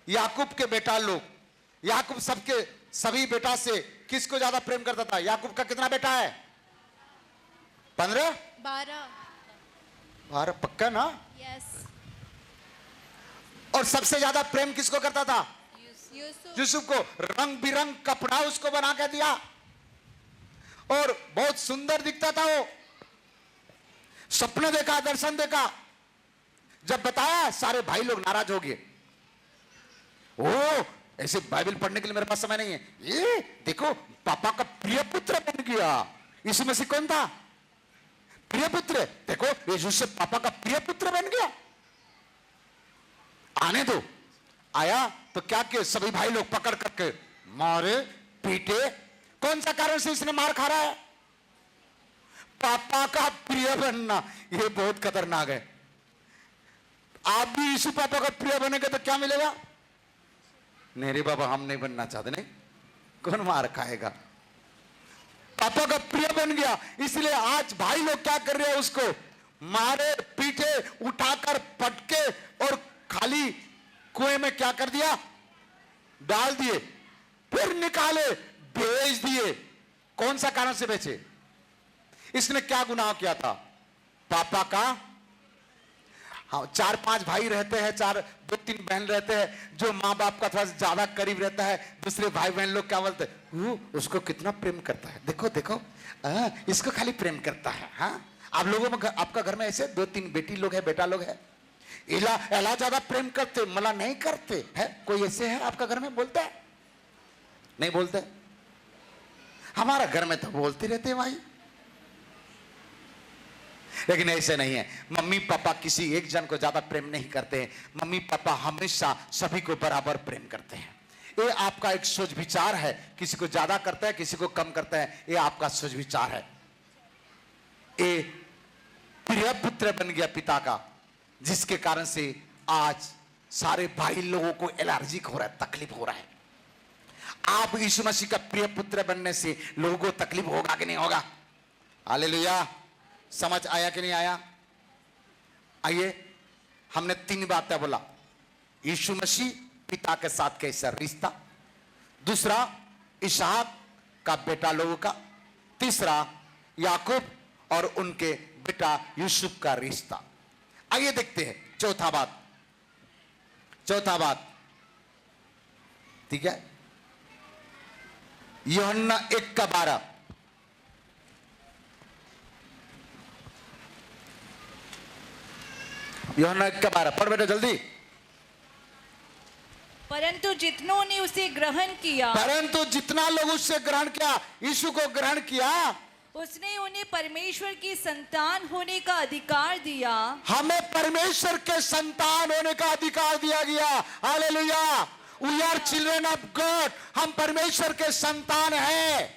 याकूब के बेटा लोग, याकूब सबके सभी बेटा से किसको ज्यादा प्रेम करता था? याकूब का कितना बेटा है? 15? 12 पक्का ना? यस। और सबसे ज्यादा प्रेम किसको करता था? यूसुफ को। रंग बिरंग कपड़ा उसको बना के दिया और बहुत सुंदर दिखता था वो। सपने देखा, दर्शन देखा, जब बताया सारे भाई लोग नाराज हो गए। ओ ऐसे बाइबल पढ़ने के लिए मेरे पास समय नहीं है। ये देखो पापा का प्रिय पुत्र बन गया। यीशु मसीह कौन था? प्रिय पुत्र। देखो यीशु से पापा का प्रिय पुत्र बन गया। आने दो। आया तो क्या किया? सभी भाई लोग पकड़ करके मारे, पीटे। कौन सा कारण से इसने मार खा रहा है? पापा का प्रिय बनना। ये बहुत खतरनाक है। आप भी यीशु पापा का प्रिय बनेंगे तो क्या मिलेगा? नहीं रे बाबा, हम नहीं बनना चाहते। नहीं, कौन मार खाएगा? पापा का प्रिय बन गया, इसलिए आज भाई लोग क्या कर रहे हैं? उसको मारे, पीटे, उठाकर पटके और खाली कुएं में क्या कर दिया? डाल दिए, फिर निकाले, बेच दिए। कौन सा कारण से बेचे? इसने क्या गुनाह किया था? पापा का, हाँ 4-5 भाई रहते हैं, 2-3 बहन रहते हैं, जो माँ बाप का थोड़ा ज्यादा करीब रहता है। दूसरे भाई बहन लोग क्या बोलते हैं? उसको कितना प्रेम करता है, देखो देखो, इसको खाली प्रेम करता है। हाँ, आप लोगों में, आपका घर में ऐसे 2-3 बेटी लोग है, बेटा लोग है, इला ज्यादा प्रेम करते, मला नहीं करते है? कोई ऐसे है आपका घर में? बोलता है? नहीं बोलते? हमारा घर में तो बोलते रहते भाई, लेकिन ऐसे नहीं है। मम्मी पापा किसी एक जन को ज्यादा प्रेम नहीं करते हैं। मम्मी पापा हमेशा सभी को बराबर प्रेम करते हैं। ये आपका एक सोच विचार है। किसी को ज्यादा करता है, किसी को कम करता है, ये आपका सोच विचार है। ये प्रिय पुत्र बन गया पिता का, जिसके कारण से आज सारे भाई लोगों को एलर्जिक हो रहा है, तकलीफ हो रहा है। आप यीशु मसीह का प्रिय पुत्र बनने से लोगों को तकलीफ होगा कि नहीं होगा? हालेलुया। समझ आया कि नहीं आया? आइए, हमने 3 बातें बोला। यीशु मसीह पिता के साथ कैसा रिश्ता, दूसरा इसहाक का बेटा लोगों का, तीसरा याकूब और उनके बेटा यूसुफ का रिश्ता। आइए देखते हैं चौथा बात, ठीक है। यूहन्ना 1:12। यूहन्ना 1:12 पढ़ बेटा जल्दी। परंतु जितनों ने उसे ग्रहण किया, परंतु जितना लोग उससे ग्रहण किया, यीशु को ग्रहण किया, उसने उन्हें परमेश्वर की संतान होने का अधिकार दिया। हमें परमेश्वर के संतान होने का अधिकार दिया गया। Hallelujah. We are children of God. हम परमेश्वर के संतान हैं।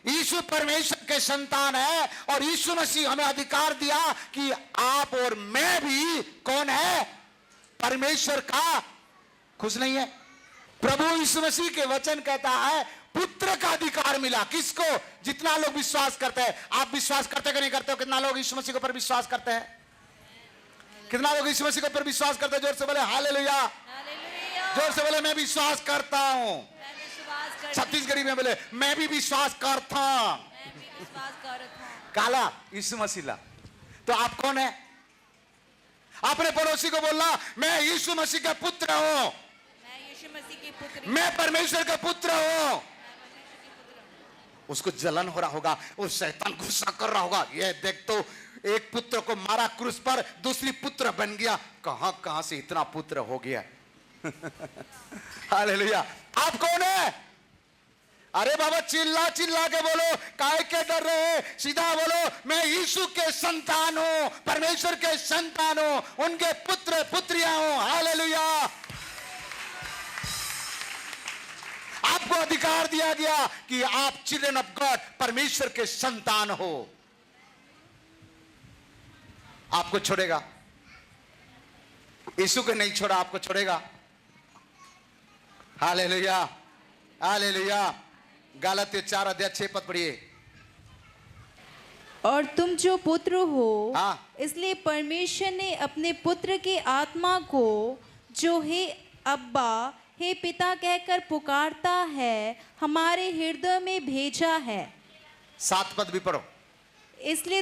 यीशु परमेश्वर के संतान है और यीशु मसीह हमें अधिकार दिया कि आप और मैं भी कौन है? परमेश्वर का। खुश नहीं है? प्रभु यीशु मसीह के वचन कहता है पुत्र का अधिकार मिला। किसको? जितना लोग विश्वास करते हैं। आप विश्वास करते कि नहीं करते हो? कितना लोग यीशु मसीह के ऊपर विश्वास करते हैं? कितना लोग यीशु मसीह के ऊपर विश्वास करते हैं? जोर से बोले हालेलुया। जोर से बोले मैं विश्वास करता हूं। छत्तीसगढ़ी में बोले मैं भी विश्वास करता हूं। काला यीशु मसीह ला। तो आप कौन है? अपने पड़ोसी को बोलना मैं यीशु मसीह का पुत्र हूं, मैं परमेश्वर का पुत्र हूं। उसको जलन हो रहा होगा, वो शैतान गुस्सा कर रहा होगा। ये देख तो एक पुत्र को मारा क्रूस पर, दूसरी पुत्र बन गया। कहां से इतना पुत्र हो गया? हालेलुया। आप कौन है? अरे बाबा चिल्ला चिल्ला के बोलो, काहे के डर रहे हैं? सीधा बोलो मैं यीशु के संतान हूं, परमेश्वर के संतान हूं, उनके पुत्र पुत्रियां हूं। हालेलुया। आपको अधिकार दिया गया कि आप चिल्ड्रन ऑफ गॉड, परमेश्वर के संतान हो। आपको छोड़ेगा? यीशु को नहीं छोड़ा, आपको छोड़ेगा? हालेलुया। हालेलुया। गलातियों 4:6 पढ़िए। और तुम जो पुत्र हो, हाँ। इसलिए परमेश्वर ने अपने पुत्र की आत्मा को, जो हे अब्बा हे पिता कहकर पुकारता है, हमारे हृदय में भेजा है। 7 पद भी पढ़ो। इसलिए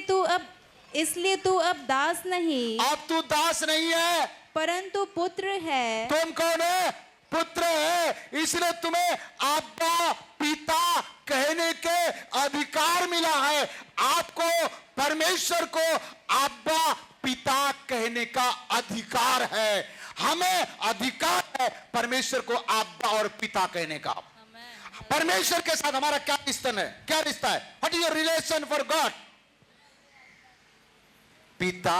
तू अब दास नहीं, अब तू दास नहीं है, परंतु पुत्र है। तुम कौन है? पुत्र है। इसलिए तुम्हें अब्बा पिता कहने के अधिकार मिला है। आपको परमेश्वर को अब्बा पिता कहने का अधिकार है। हमें अधिकार है परमेश्वर को अब्बा और पिता कहने का। परमेश्वर के साथ हमारा क्या रिश्ता है? क्या रिश्ता है? What is your relation for God? पिता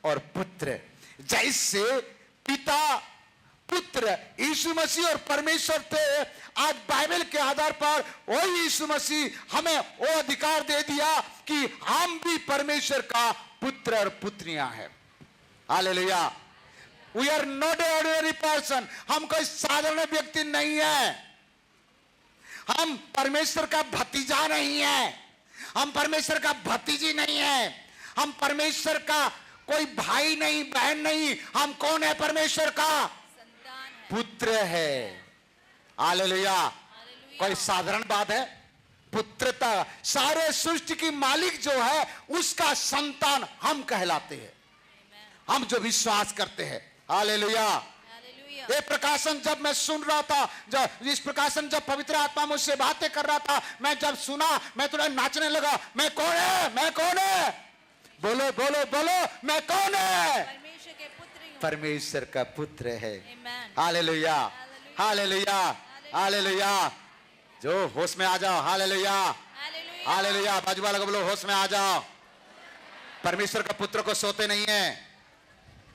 और पुत्र। जैसे पिता पुत्र यीशु मसीह और परमेश्वर थे, आज बाइबल के आधार पर वही यीशु मसीह हमें वो अधिकार दे दिया कि हम भी परमेश्वर का पुत्र और पुत्रियां हैं। Hallelujah. We are not a ordinary person. हम कोई साधारण व्यक्ति नहीं है। हम परमेश्वर का भतीजा नहीं है, हम परमेश्वर का भतीजी नहीं है, हम परमेश्वर का कोई भाई नहीं, बहन नहीं। हम कौन है? परमेश्वर का पुत्र है। हालेलुया। कोई साधारण बात है? पुत्रता। सारे सृष्टि की मालिक जो है उसका संतान हम कहलाते हैं, हम जो विश्वास करते हैं। हालेलुया। ये प्रकाशन जब मैं सुन रहा था, जब इस प्रकाशन जब पवित्र आत्मा मुझसे बातें कर रहा था, मैं जब सुना मैं थोड़ा नाचने लगा। मैं कौन है? मैं कौन है? बोलो बोलो बोलो, मैं कौन है? परमेश्वर का पुत्र है। हालेलुया। हालेलुया। हालेलुया। जो होश में आ जाओ। हालेलुया। हालेलुया। बाजू वाला को बोलो होश में आ जाओ। परमेश्वर का पुत्र को सोते नहीं है,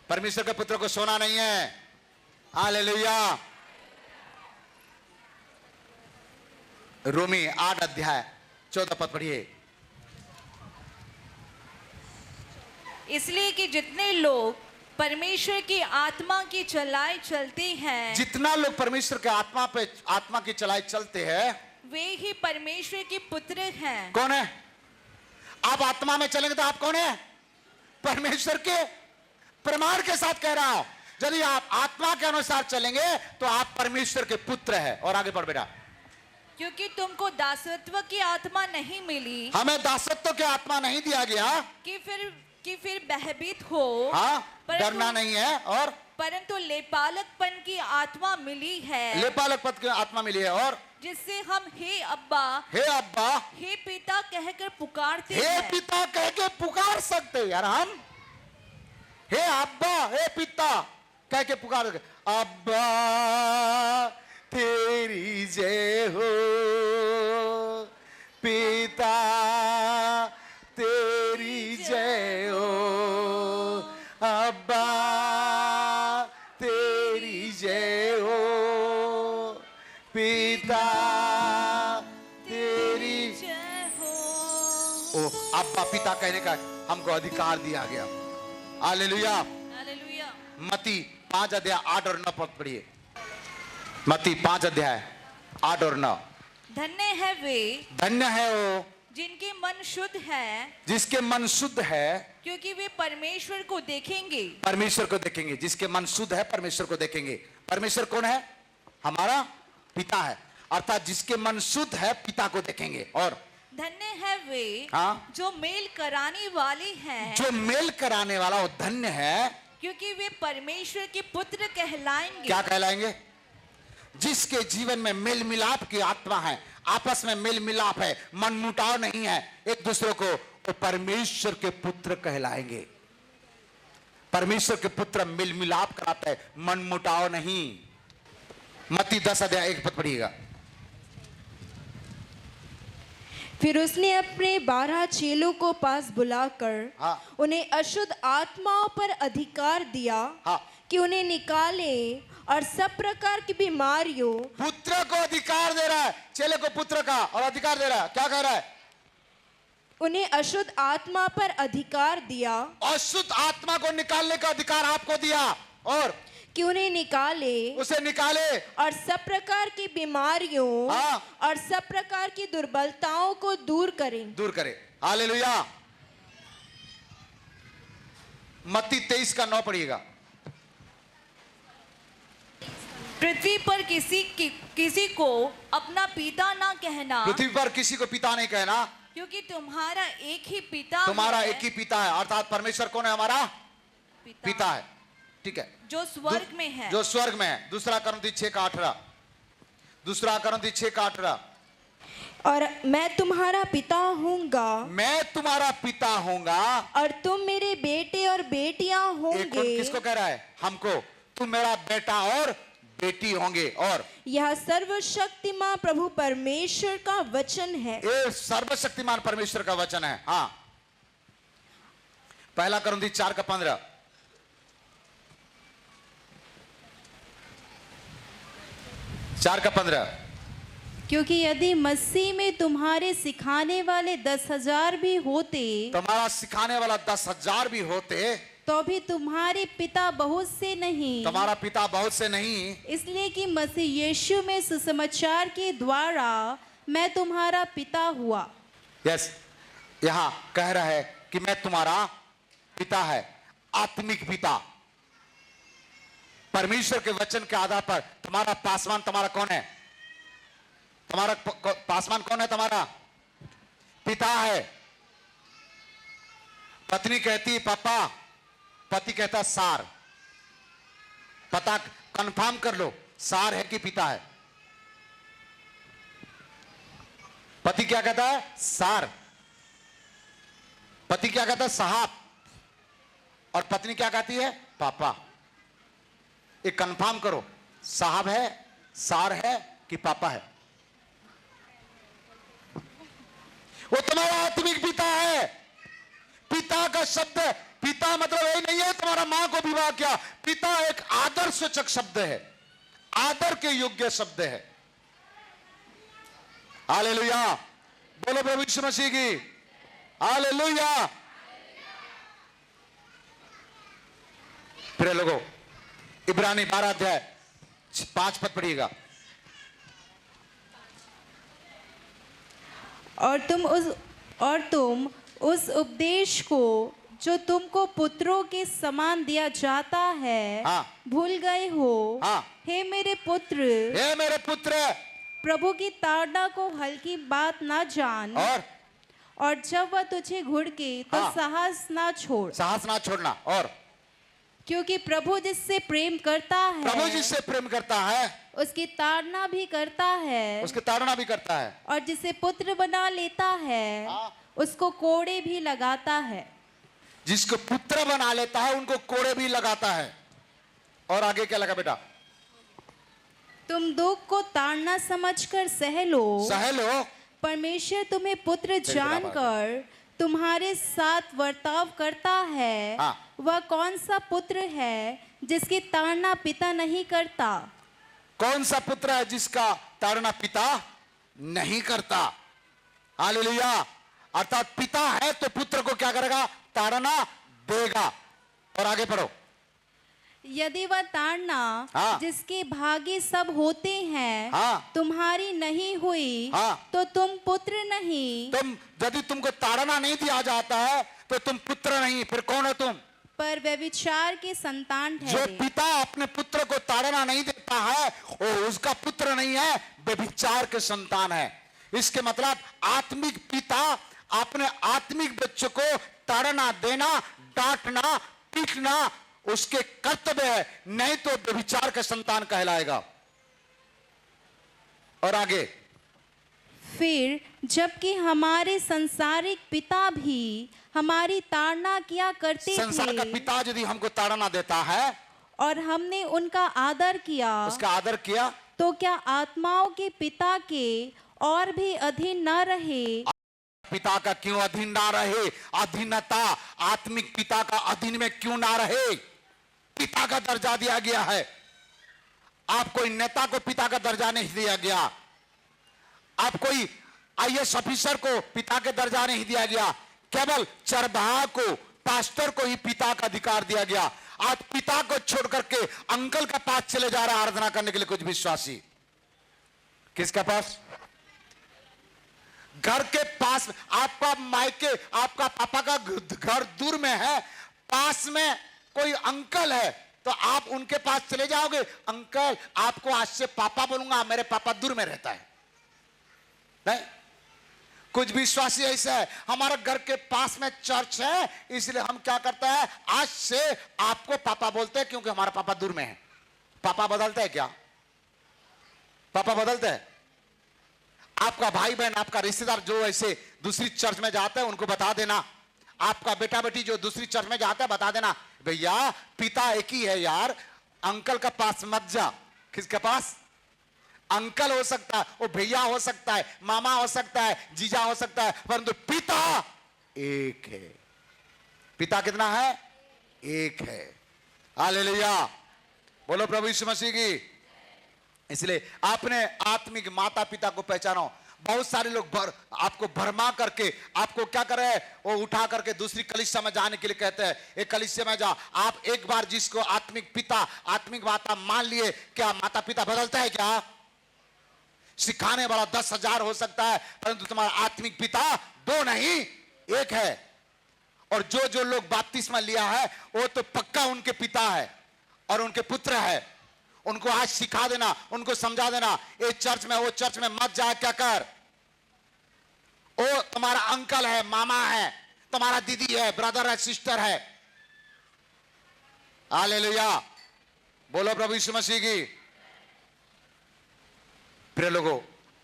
परमेश्वर के पुत्र को सोना नहीं है। हालेलुया। रोमी 8:14 पद पढ़िए। इसलिए कि जितने लोग परमेश्वर की आत्मा की चलाए चलते हैं, जितना लोग परमेश्वर के आत्मा की चलाए चलते हैं, वे ही परमेश्वर के पुत्र हैं। कौन है? आप आत्मा में चलेंगे तो आप कौन है? परमेश्वर के। प्रमाण के साथ कह रहा हूं, यदि आप आत्मा के अनुसार चलेंगे तो आप परमेश्वर के पुत्र हैं। और आगे बढ़ बेटा। क्योंकि तुमको दासत्व की आत्मा नहीं मिली हमें दासत्व की आत्मा नहीं दिया गया कि फिर भयभीत हो, हाँ, परंतु- डरना नहीं है, और परंतु लेपालकपन की आत्मा मिली है, लेपालक पद की आत्मा मिली है, और जिससे हम हे अब्बा, हे अब्बा, हे पिता कहकर पुकारते हे हैं। पिता कह के पुकार सकते हैं यार हम। हे अब्बा, हे पिता कह के पुकार सकते। अब्बा तेरी जय हो, पिता तेरी जय हो, अब्बा तेरी जय हो, पिता तेरी जय हो। ओ अब्बा पिता कहने का हमको अधिकार दिया गया। हालेलुया। हालेलुया। मत्ती 5 अध्याय 8 और 9 पद पढ़िए। मत्ती 5 अध्याय 8 और 9। धन्य है वे धन्य है वो जिनके मन शुद्ध है, जिसके मन शुद्ध है, क्योंकि वे परमेश्वर को देखेंगे। परमेश्वर को देखेंगे। जिसके मन शुद्ध है परमेश्वर को देखेंगे। परमेश्वर कौन है? हमारा पिता है, अर्थात जिसके मन शुद्ध है पिता को देखेंगे। और धन्य है वे हाँ? जो मेल कराने वाले हैं, जो मेल कराने वाला वो धन्य है, क्योंकि वे परमेश्वर के पुत्र कहलाएंगे। क्या कहलाएंगे? जिसके जीवन में मेल मिलाप की आत्मा है, आपस में मेल मिलाप है, मन मुटाव नहीं है एक दूसरे को, वो परमेश्वर के पुत्र कहलाएंगे। परमेश्वर के पुत्र मेल मिलाप कराता है, मन मुटाव नहीं। मत्ती 10 अध्याय 1 पद पढ़िएगा। फिर उसने अपने 12 चेलों को पास बुलाकर हाँ। उन्हें अशुद्ध आत्माओं पर अधिकार दिया हाँ। कि उन्हें निकाले और सब प्रकार की बीमारियों। पुत्र को अधिकार दे रहा है, चेले को पुत्र का और अधिकार दे रहा है। क्या कह रहा है? उन्हें अशुद्ध आत्मा पर अधिकार दिया, अशुद्ध आत्मा को निकालने का अधिकार आपको दिया, और कि उन्हें निकाले उसे निकाले और सब प्रकार की बीमारियों हाँ। और सब प्रकार की दुर्बलताओं को दूर करें। दूर करे। हालेलुया। मत्ती 23 का 9 पढ़िएगा। पृथ्वी पर किसी को अपना पिता ना कहना, पृथ्वी पर किसी को पिता नहीं कहना, क्योंकि तुम्हारा एक ही पिता तुम्हारा है, एक ही पिता है, अर्थात परमेश्वर कौन है? हमारा पिता है। ठीक है, जो स्वर्ग में है। जो स्वर्ग में है। दूसरा कुरिन्थी 6 का 18। दूसरा कुरिन्थी 6 का 18। और मैं तुम्हारा पिता होऊंगा, मैं तुम्हारा पिता होऊंगा और तुम मेरे बेटे और बेटियां एक होंगे। किसको कह रहा है? हमको। तुम मेरा बेटा और बेटी होंगे। और यह सर्वशक्तिमान प्रभु परमेश्वर का वचन है। ये सर्वशक्तिमान परमेश्वर का वचन है। हाँ, पहला कुरिन्थी 4 का 15। 4 का 15। क्योंकि यदि मसीह में तुम्हारे सिखाने वाले 10,000 भी होते, तुम्हारा सिखाने वाला 10,000 भी होते, तो भी तुम्हारे पिता बहुत से नहीं, तुम्हारा पिता बहुत से नहीं, इसलिए कि मसीह यीशु में सुसमाचार के द्वारा मैं तुम्हारा पिता हुआ। यस, यहां कह रहा है कि मैं तुम्हारा पिता है, आत्मिक पिता। परमेश्वर के वचन के आधार पर तुम्हारा पासवान तुम्हारा कौन है? तुम्हारा पासवान कौन है? तुम्हारा पिता है। पत्नी कहती है पापा, पति कहता सार। पता कंफर्म कर लो, सार है कि पिता है? पति क्या कहता है? सार। पति क्या कहता है? साहब। और पत्नी क्या कहती है? पापा। ये कंफर्म करो, साहब है, सार है कि पापा है? वो तुम्हारा आत्मिक पिता है। पिता का शब्द, पिता मतलब यही नहीं है तुम्हारा मां को विवाह किया। पिता एक आदर सूचक शब्द है, आदर के योग्य शब्द है। हालेलुया। बोलो प्रभु यीशु मसीह की हालेलुया। प्रिय लोगों, इब्रानी 12 अध्याय 5 पद पढ़िएगा। और तुम उस उपदेश को जो तुमको पुत्रों के समान दिया जाता है हाँ। भूल गए हो। हाँ। हे मेरे पुत्र, हे मेरे पुत्र, प्रभु की ताड़ना को हल्की बात ना जान, और जब वह तुझे घुड़के तो हाँ। साहस ना छोड़, साहस ना छोड़ना। और क्योंकि प्रभु जिससे प्रेम करता है, प्रभु जिससे प्रेम करता है उसकी ताड़ना भी करता है, उसकी ताड़ना भी करता है, और जिसे पुत्र बना लेता है हाँ। उसको कोड़े भी लगाता है। जिसको पुत्र बना लेता है उनको कोड़े भी लगाता है। और आगे क्या लगा बेटा? तुम दुख को ताड़ना समझकर सह लो, परमेश्वर तुम्हें पुत्र जानकर तुम्हारे साथ वर्ताव करता है। हाँ। वह कौन सा पुत्र है जिसकी ताड़ना पिता नहीं करता? कौन सा पुत्र है जिसका ताड़ना पिता नहीं करता? हालेलुया। अर्थात पिता है तो पुत्र को क्या करेगा? ताड़ना देगा। और आगे पढ़ो। यदि वह ताड़ना हाँ। जिसके भागी सब होते हैं हाँ। तुम्हारी नहीं हुई, हाँ। तो तुम पुत्र नहीं, यदि तुमको ताड़ना नहीं दिया जाता है तो तुम पुत्र नहीं, फिर कौन हो तुम? पर व्यभिचार के संतान जो ठहरे। पिता अपने पुत्र को ताड़ना नहीं देता है वो उसका पुत्र नहीं है, व्यभिचार के संतान है। इसके मतलब आत्मिक पिता अपने आत्मिक बच्चों को ताड़ना देना, डांटना, पीटना उसके कर्तव्य है, नहीं तो व्यभिचार के संतान कहलाएगा। और आगे, फिर जबकि हमारे संसारिक पिता भी हमारी ताड़ना किया करते संसार का थे, पिता यदि हमको ताड़ना देता है और हमने उनका आदर किया, उसका आदर किया, तो क्या आत्माओं के पिता के और भी अधीन न रहे? पिता का क्यों अधीन ना रहे? अधीनता आत्मिक पिता का अधीन में क्यों ना रहे? पिता का दर्जा दिया गया है। आप कोई नेता को पिता का दर्जा नहीं दिया गया, आप कोई आईएएस ऑफिसर को पिता के दर्जा नहीं दिया गया, केवल चरवाहा को, पास्टर को ही पिता का अधिकार दिया गया। आज पिता को छोड़ करके अंकल का पास चले जा रहा है आराधना करने के लिए कुछ विश्वासी। किसका पास? घर के पास। आपका मायके, आपका पापा का घर दूर में है, पास में कोई अंकल है तो आप उनके पास चले जाओगे? अंकल आपको आज से पापा बोलूंगा, मेरे पापा दूर में रहता है। नहीं? कुछ विश्वासी ऐसा है, हमारा घर के पास में चर्च है इसलिए हम क्या करते हैं, आज से आपको पापा बोलते हैं क्योंकि हमारा पापा दूर में है। पापा बदलते हैं क्या? पापा बदलते हैं? आपका भाई बहन, आपका रिश्तेदार जो ऐसे दूसरी चर्च में जाते हैं उनको बता देना। आपका बेटा बेटी जो दूसरी चर्च में जाता है बता देना, भैया पिता एक ही है यार, अंकल का पास मत जा। किसके पास? अंकल हो सकता है, वो भैया हो सकता है, मामा हो सकता है, जीजा हो सकता है, परंतु पिता एक है। पिता कितना है? एक है। हालेलुया, बोलो प्रभु यीशु मसीह की। इसलिए अपने आत्मिक माता पिता को पहचानो। बहुत सारे लोग आपको भरमा करके आपको क्या कर रहे हैं, वो उठा करके दूसरी कलीसिया में जाने के लिए कहते हैं, एक कलीसिया में जा। आप एक बार जिसको आत्मिक पिता, आत्मिक माता मान लिए, क्या माता पिता बदलता है क्या? सिखाने वाला 10,000 हो सकता है परंतु तुम्हारा आत्मिक पिता 2 नहीं 1 है। और जो जो लोग बपतिस्मा लिया है वो तो पक्का उनके पिता है और उनके पुत्र है। उनको आज सिखा देना, उनको समझा देना, ये चर्च में वो चर्च में मत जा, क्या कर, वो तुम्हारा अंकल है, मामा है, तुम्हारा दीदी है, ब्रदर है, सिस्टर है। हालेलुया, बोलो प्रभु यीशु मसीह की। प्रिय लोगों,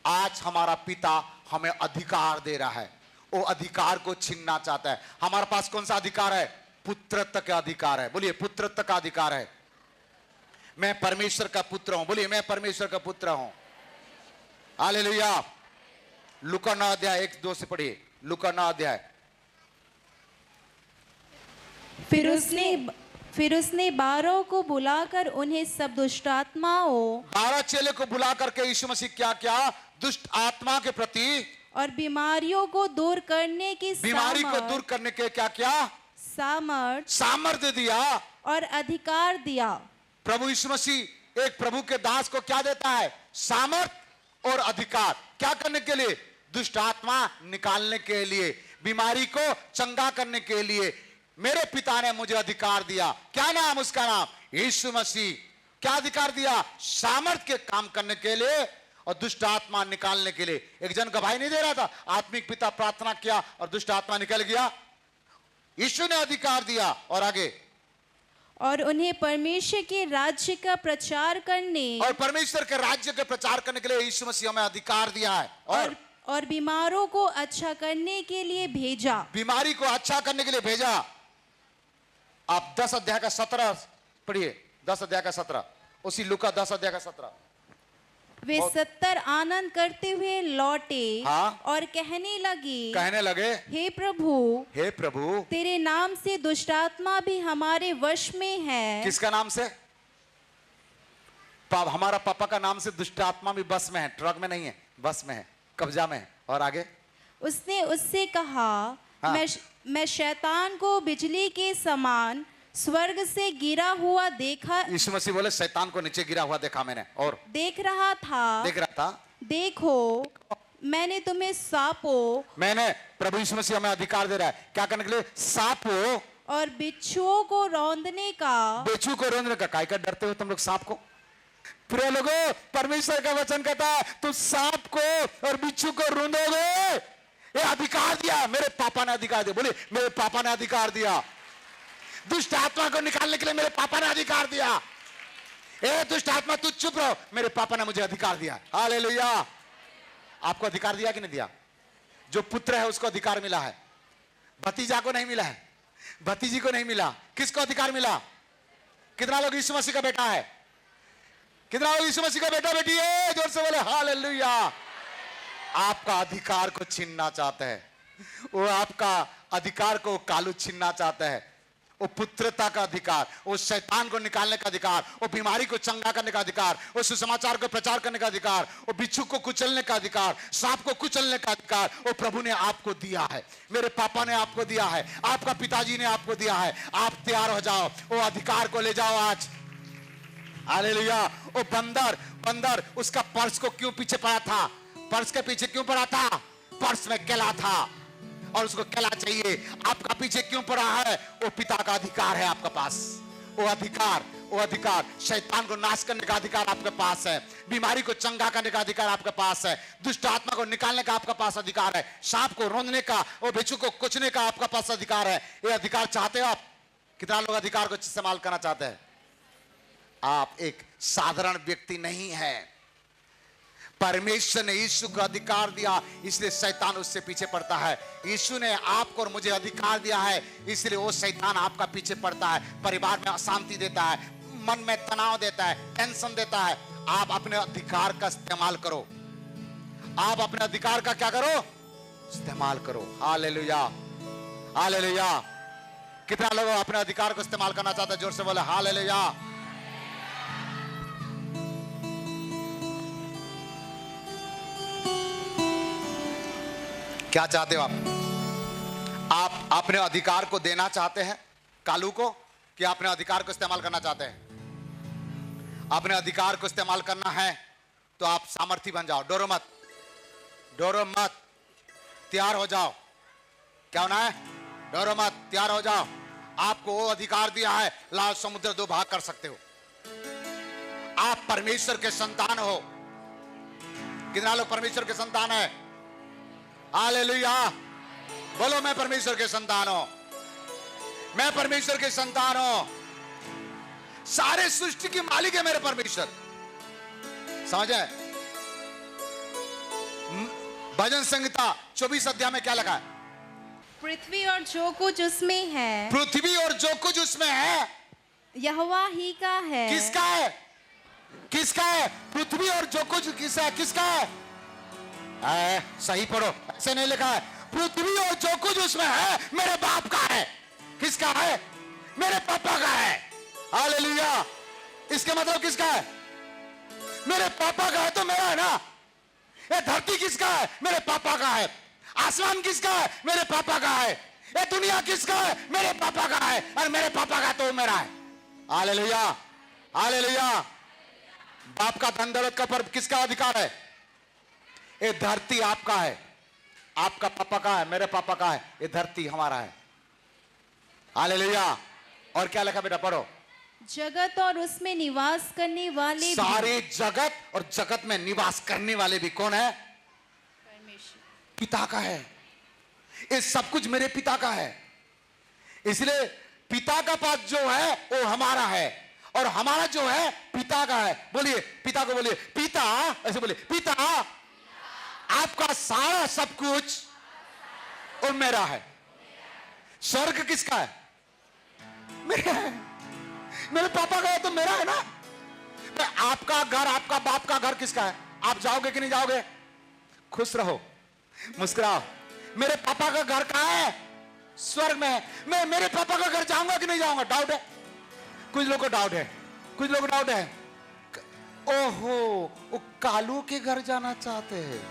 आज हमारा पिता हमें अधिकार दे रहा है, वो अधिकार को छीनना चाहता है। हमारे पास कौन सा अधिकार है? पुत्रत्व का अधिकार है। बोलिए पुत्रत्व का अधिकार है। मैं परमेश्वर का पुत्र हूं। बोलिए मैं परमेश्वर का पुत्र हूं। हालेलुया। लूका 9 अध्याय 1-2 से पढ़िए। लूका 9 अध्याय। फिर उसने 12 को बुलाकर उन्हें सब दुष्ट आत्माओं, 12 चेले को बुला करके यीशु मसीह क्या क्या? दुष्ट आत्मा के प्रति और बीमारियों को दूर करने की बीमारी को दूर करने के क्या क्या? सामर्थ सामर्थ्य दिया। और अधिकार दिया। प्रभु यीशु मसीह एक प्रभु के दास को क्या देता है? सामर्थ और अधिकार। क्या करने के लिए? दुष्ट आत्मा निकालने के लिए, बीमारी को चंगा करने के लिए। मेरे पिता ने मुझे अधिकार दिया। क्या नाम उसका? नाम यीशु मसीह। क्या अधिकार दिया? सामर्थ के काम करने के लिए और दुष्ट आत्मा निकालने के लिए। एक जन गवाही नहीं दे रहा था, आत्मिक पिता प्रार्थना किया और दुष्ट आत्मा निकल गया। यीशु ने अधिकार दिया। और आगे, और उन्हें परमेश्वर के राज्य का प्रचार करने और परमेश्वर के राज्य के प्रचार करने के लिए यीशु मसीह हमें अधिकार दिया है। और बीमारों को अच्छा करने के लिए भेजा। बीमारी को अच्छा करने के लिए भेजा। आप 10 अध्याय का 17 पढ़िए। 10 अध्याय का 17, उसी लूका 10 अध्याय का 17। वे 70 आनंद करते हुए लौटे। हाँ? और कहने लगे, हे प्रभु, तेरे नाम से दुष्टात्मा भी हमारे वश में है। किसका नाम से? हमारा पापा का नाम से दुष्ट आत्मा भी बस में है। ट्रक में नहीं है, बस में है, कब्जा में है। और आगे, उसने उससे कहा, हाँ? मैं शैतान को बिजली के समान स्वर्ग से गिरा हुआ देखा। यीशु मसीह बोले शैतान को नीचे गिरा हुआ देखा मैंने। और देख रहा था। देखो, मैंने तुम्हें सांपों, मैंने, प्रभु यीशु मसीह हमें अधिकार दे रहा है क्या करने के लिए? सांपों और बिच्छुओं को रौंदने का। बिच्छू को रौंदने का। काय का डरते हो तुम लोग सांप को? प्रिय लोगों, परमेश्वर का वचन कहता है तुम सांप को और बिच्छू को रौंदोगे। ये अधिकार दिया, मेरे पापा ने अधिकार दिया। बोले मेरे पापा ने अधिकार दिया। दुष्ट आत्मा को निकालने के लिए मेरे पापा ने अधिकार दिया। ए दुष्ट आत्मा तू चुप रहो, मेरे पापा ने मुझे अधिकार दिया। हालेलुया। आपको अधिकार दिया कि नहीं दिया? जो पुत्र है उसको अधिकार मिला है, भतीजा को नहीं मिला है, भतीजी को नहीं मिला। किसको अधिकार मिला? कितना लोग यीशु मसीह का बेटा है? कितना लोग यीशु मसीह का बेटा बेटी है? जोर से बोले हालेलुया। आपका अधिकार को छीनना चाहते हैं वो, आपका अधिकार को कालू छीनना चाहते हैं। वो पुत्रता का अधिकार, वो शैतान को निकालने का अधिकार, वो बीमारी को चंगा करने का अधिकार, वो सुसमाचार को प्रचार करने का अधिकार, वो बिच्छू को कुचलने का अधिकार, सांप को कुचलने का अधिकार वो प्रभु ने आपको दिया है। मेरे पापा ने आपको दिया है, आपका पिताजी ने आपको दिया है। आप तैयार हो जाओ, वो अधिकार को ले जाओ आज। हालेलुया। वो बंदर उसका पर्स को क्यों पीछे पड़ा था? पर्स के पीछे क्यों पड़ा था? पर्स में केला था और उसको केला चाहिए। आपका पीछे क्यों पड़ा है? वो पिता का अधिकार है आपके पास। वो अधिकार शैतान को नाश करने का अधिकार आपके पास है, बीमारी को चंगा करने का अधिकार आपके पास है, दुष्ट आत्मा को निकालने का आपके पास अधिकार है, सांप को रौंदने का, वो बिच्छू को कुचलने का आपके पास अधिकार है। ये अधिकार चाहते हो आप? कितना लोग अधिकार को इस्तेमाल करना चाहते हैं? आप एक साधारण व्यक्ति नहीं है। परमेश्वर ने यीशु को अधिकार दिया, इसलिए शैतान उससे पीछे पड़ता है। यीशु ने आपको और मुझे अधिकार दिया है, इसलिए वो शैतान आपका पीछे पड़ता है, परिवार में अशांति देता है, मन में तनाव देता है, टेंशन देता है। आप अपने अधिकार का इस्तेमाल करो। आप अपने अधिकार का क्या करो? इस्तेमाल करो। Hallelujah, hallelujah. कितना लोग अपने अधिकार को इस्तेमाल करना चाहते हैं? जोर से बोले हालेलुया। क्या चाहते हो आप अपने अधिकार को देना चाहते हैं कालू को, कि अपने अधिकार को इस्तेमाल करना चाहते हैं? अपने अधिकार को इस्तेमाल करना है तो आप सामर्थी बन जाओ। डरो मत, तैयार हो जाओ। क्या होना है? डरो मत, तैयार हो जाओ। आपको वो अधिकार दिया है, लाल समुद्र 2 भाग कर सकते हो। आप परमेश्वर के संतान हो। कितना लोग परमेश्वर के संतान है? हालेलुया। बोलो मैं परमेश्वर के संतान हूं, मैं परमेश्वर के संतान हूं। सारे सृष्टि की मालिक है मेरे परमेश्वर। समझे? भजन संहिता 24 अध्याय में क्या लिखा है? पृथ्वी और जो कुछ उसमें है, पृथ्वी और जो कुछ उसमें है यहोवा ही का है। किसका है? किसका है? पृथ्वी और जो कुछ किसका है? सही पढ़ो, ऐसे नहीं लिखा है। पृथ्वी और जो कुछ उसमें है मेरे बाप का है। किसका है? मेरे पापा का है। हालेलुया। इसके मतलब किसका है? मेरे पापा का है तो मेरा है ना। ये धरती किसका है? मेरे पापा का है। आसमान किसका है? मेरे पापा का है। ये दुनिया किसका है? मेरे पापा का है। और मेरे पापा का तो मेरा है। Hallelujah, hallelujah. बाप का धन दौलत का पर किसका अधिकार है? ये धरती आपका है, आपका पापा का है, मेरे पापा का है, ये धरती हमारा है। हालेलुया। और क्या लिखा बेटा, पढ़ो। जगत और उसमें निवास करने वाले भी सारे जगत और जगत में निवास करने वाले भी कौन है? परमेश्वर। पिता का है। ये सब कुछ मेरे पिता का है। इसलिए पिता का पास जो है वो हमारा है, और हमारा जो है पिता का है। बोलिए पिता को, बोलिए पिता, ऐसे बोलिए पिता, आपका सारा सब कुछ वो मेरा है। स्वर्ग किसका है? मेरा है। मेरे पापा का है तो मेरा है ना। मैं आपका घर, आपका बाप का घर किसका है? आप जाओगे कि नहीं जाओगे? खुश रहो, मुस्कुराओ। मेरे पापा का घर कहां है? स्वर्ग में है। मैं मेरे पापा का घर जाऊंगा कि नहीं जाऊंगा? डाउट है, कुछ लोगों को डाउट है, कुछ लोगों को डाउट है। ओहो, वो कालू के घर जाना चाहते हैं।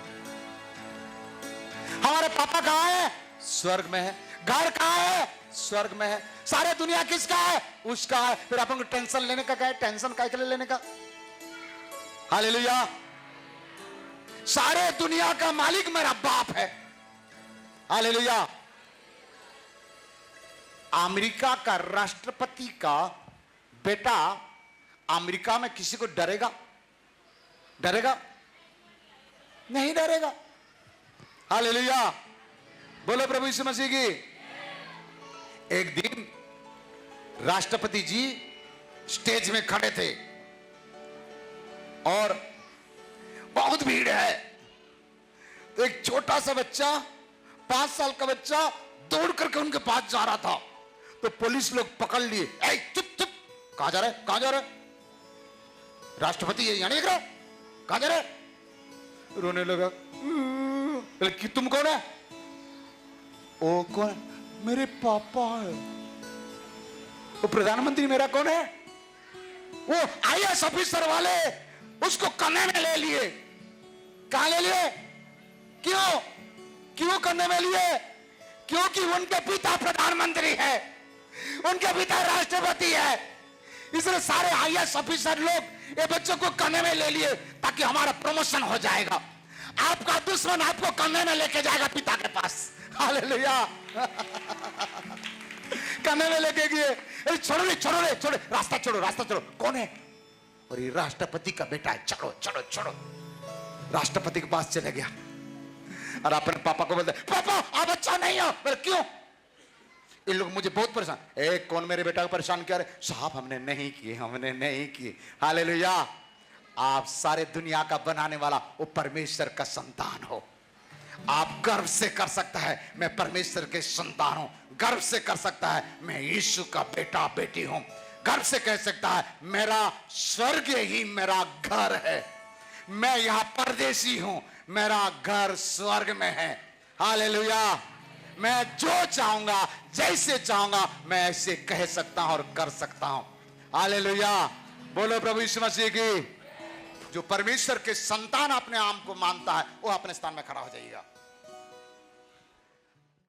हमारे पापा कहां है? स्वर्ग में है। घर कहां है? स्वर्ग में है। सारे दुनिया किसका है? उसका है। फिर अपन को टेंशन लेने का क्या है? टेंशन काय के लिए लेने का? हालेलुया। सारे दुनिया का मालिक मेरा बाप है। हालेलुया। अमेरिका का राष्ट्रपति का बेटा अमेरिका में किसी को डरेगा? डरेगा? नहीं डरेगा। हालेलुया। बोलो प्रभु यीशु मसीह की। एक दिन राष्ट्रपति जी स्टेज में खड़े थे और बहुत भीड़ है, तो एक छोटा सा बच्चा, 5 साल का बच्चा दौड़ करके उनके पास जा रहा था। तो पुलिस लोग पकड़ लिए। ए चुप चुप, कहां जा रहे, कहां जा रहे? राष्ट्रपति यहां नहीं दिख रहा, कहां जा रहे? रोने लगा। कि तुम कौन है? ओ कौन? मेरे पापा है। वो प्रधानमंत्री मेरा कौन है? वो आईएएस ऑफिसर वाले उसको कन्ने में ले लिए। कहां ले लिए? क्यों? क्यों कन्ने में लिए? क्योंकि उनके पिता प्रधानमंत्री है, उनके पिता राष्ट्रपति है। इसलिए सारे आईएएस ऑफिसर लोग ये बच्चों को कन्ने में ले लिए ताकि हमारा प्रमोशन हो जाएगा। आपका दुश्मन आपको कन्ने में लेके जाएगा पिता के पास। हालेलुया। कन्ने में लेके गए। छोड़ो रे, छोड़ो रे, छोड़ो, रास्ता छोड़ो, रास्ता छोड़ो। कौन है? और ये राष्ट्रपति का बेटा है। चलो चलो चलो। राष्ट्रपति के पास चले गया और अपने पापा को बोलते, पापा आप अच्छा नहीं हो। बोले क्यों? ये लोग मुझे बहुत परेशान। कौन मेरे बेटा को परेशान किया? साहब हमने नहीं किए, हमने नहीं किए। हालेलुया। आप सारे दुनिया का बनाने वाला वो परमेश्वर का संतान हो। आप गर्व से कर सकता है मैं परमेश्वर के संतान हूं। गर्व से कर सकता है मैं यीशु का बेटा बेटी हूं। गर्व से कह सकता है मेरा स्वर्ग ही मेरा घर है। मैं यहां परदेसी हूं, मेरा घर स्वर्ग में है। हालेलुया। मैं जो चाहूंगा, जैसे चाहूंगा, मैं ऐसे कह सकता हूं और कर सकता हूं। हालेलुया। बोलो प्रभु यीशु मसीह की। जो परमेश्वर के संतान अपने आप को मानता है वो अपने स्थान में खड़ा हो जाएगा।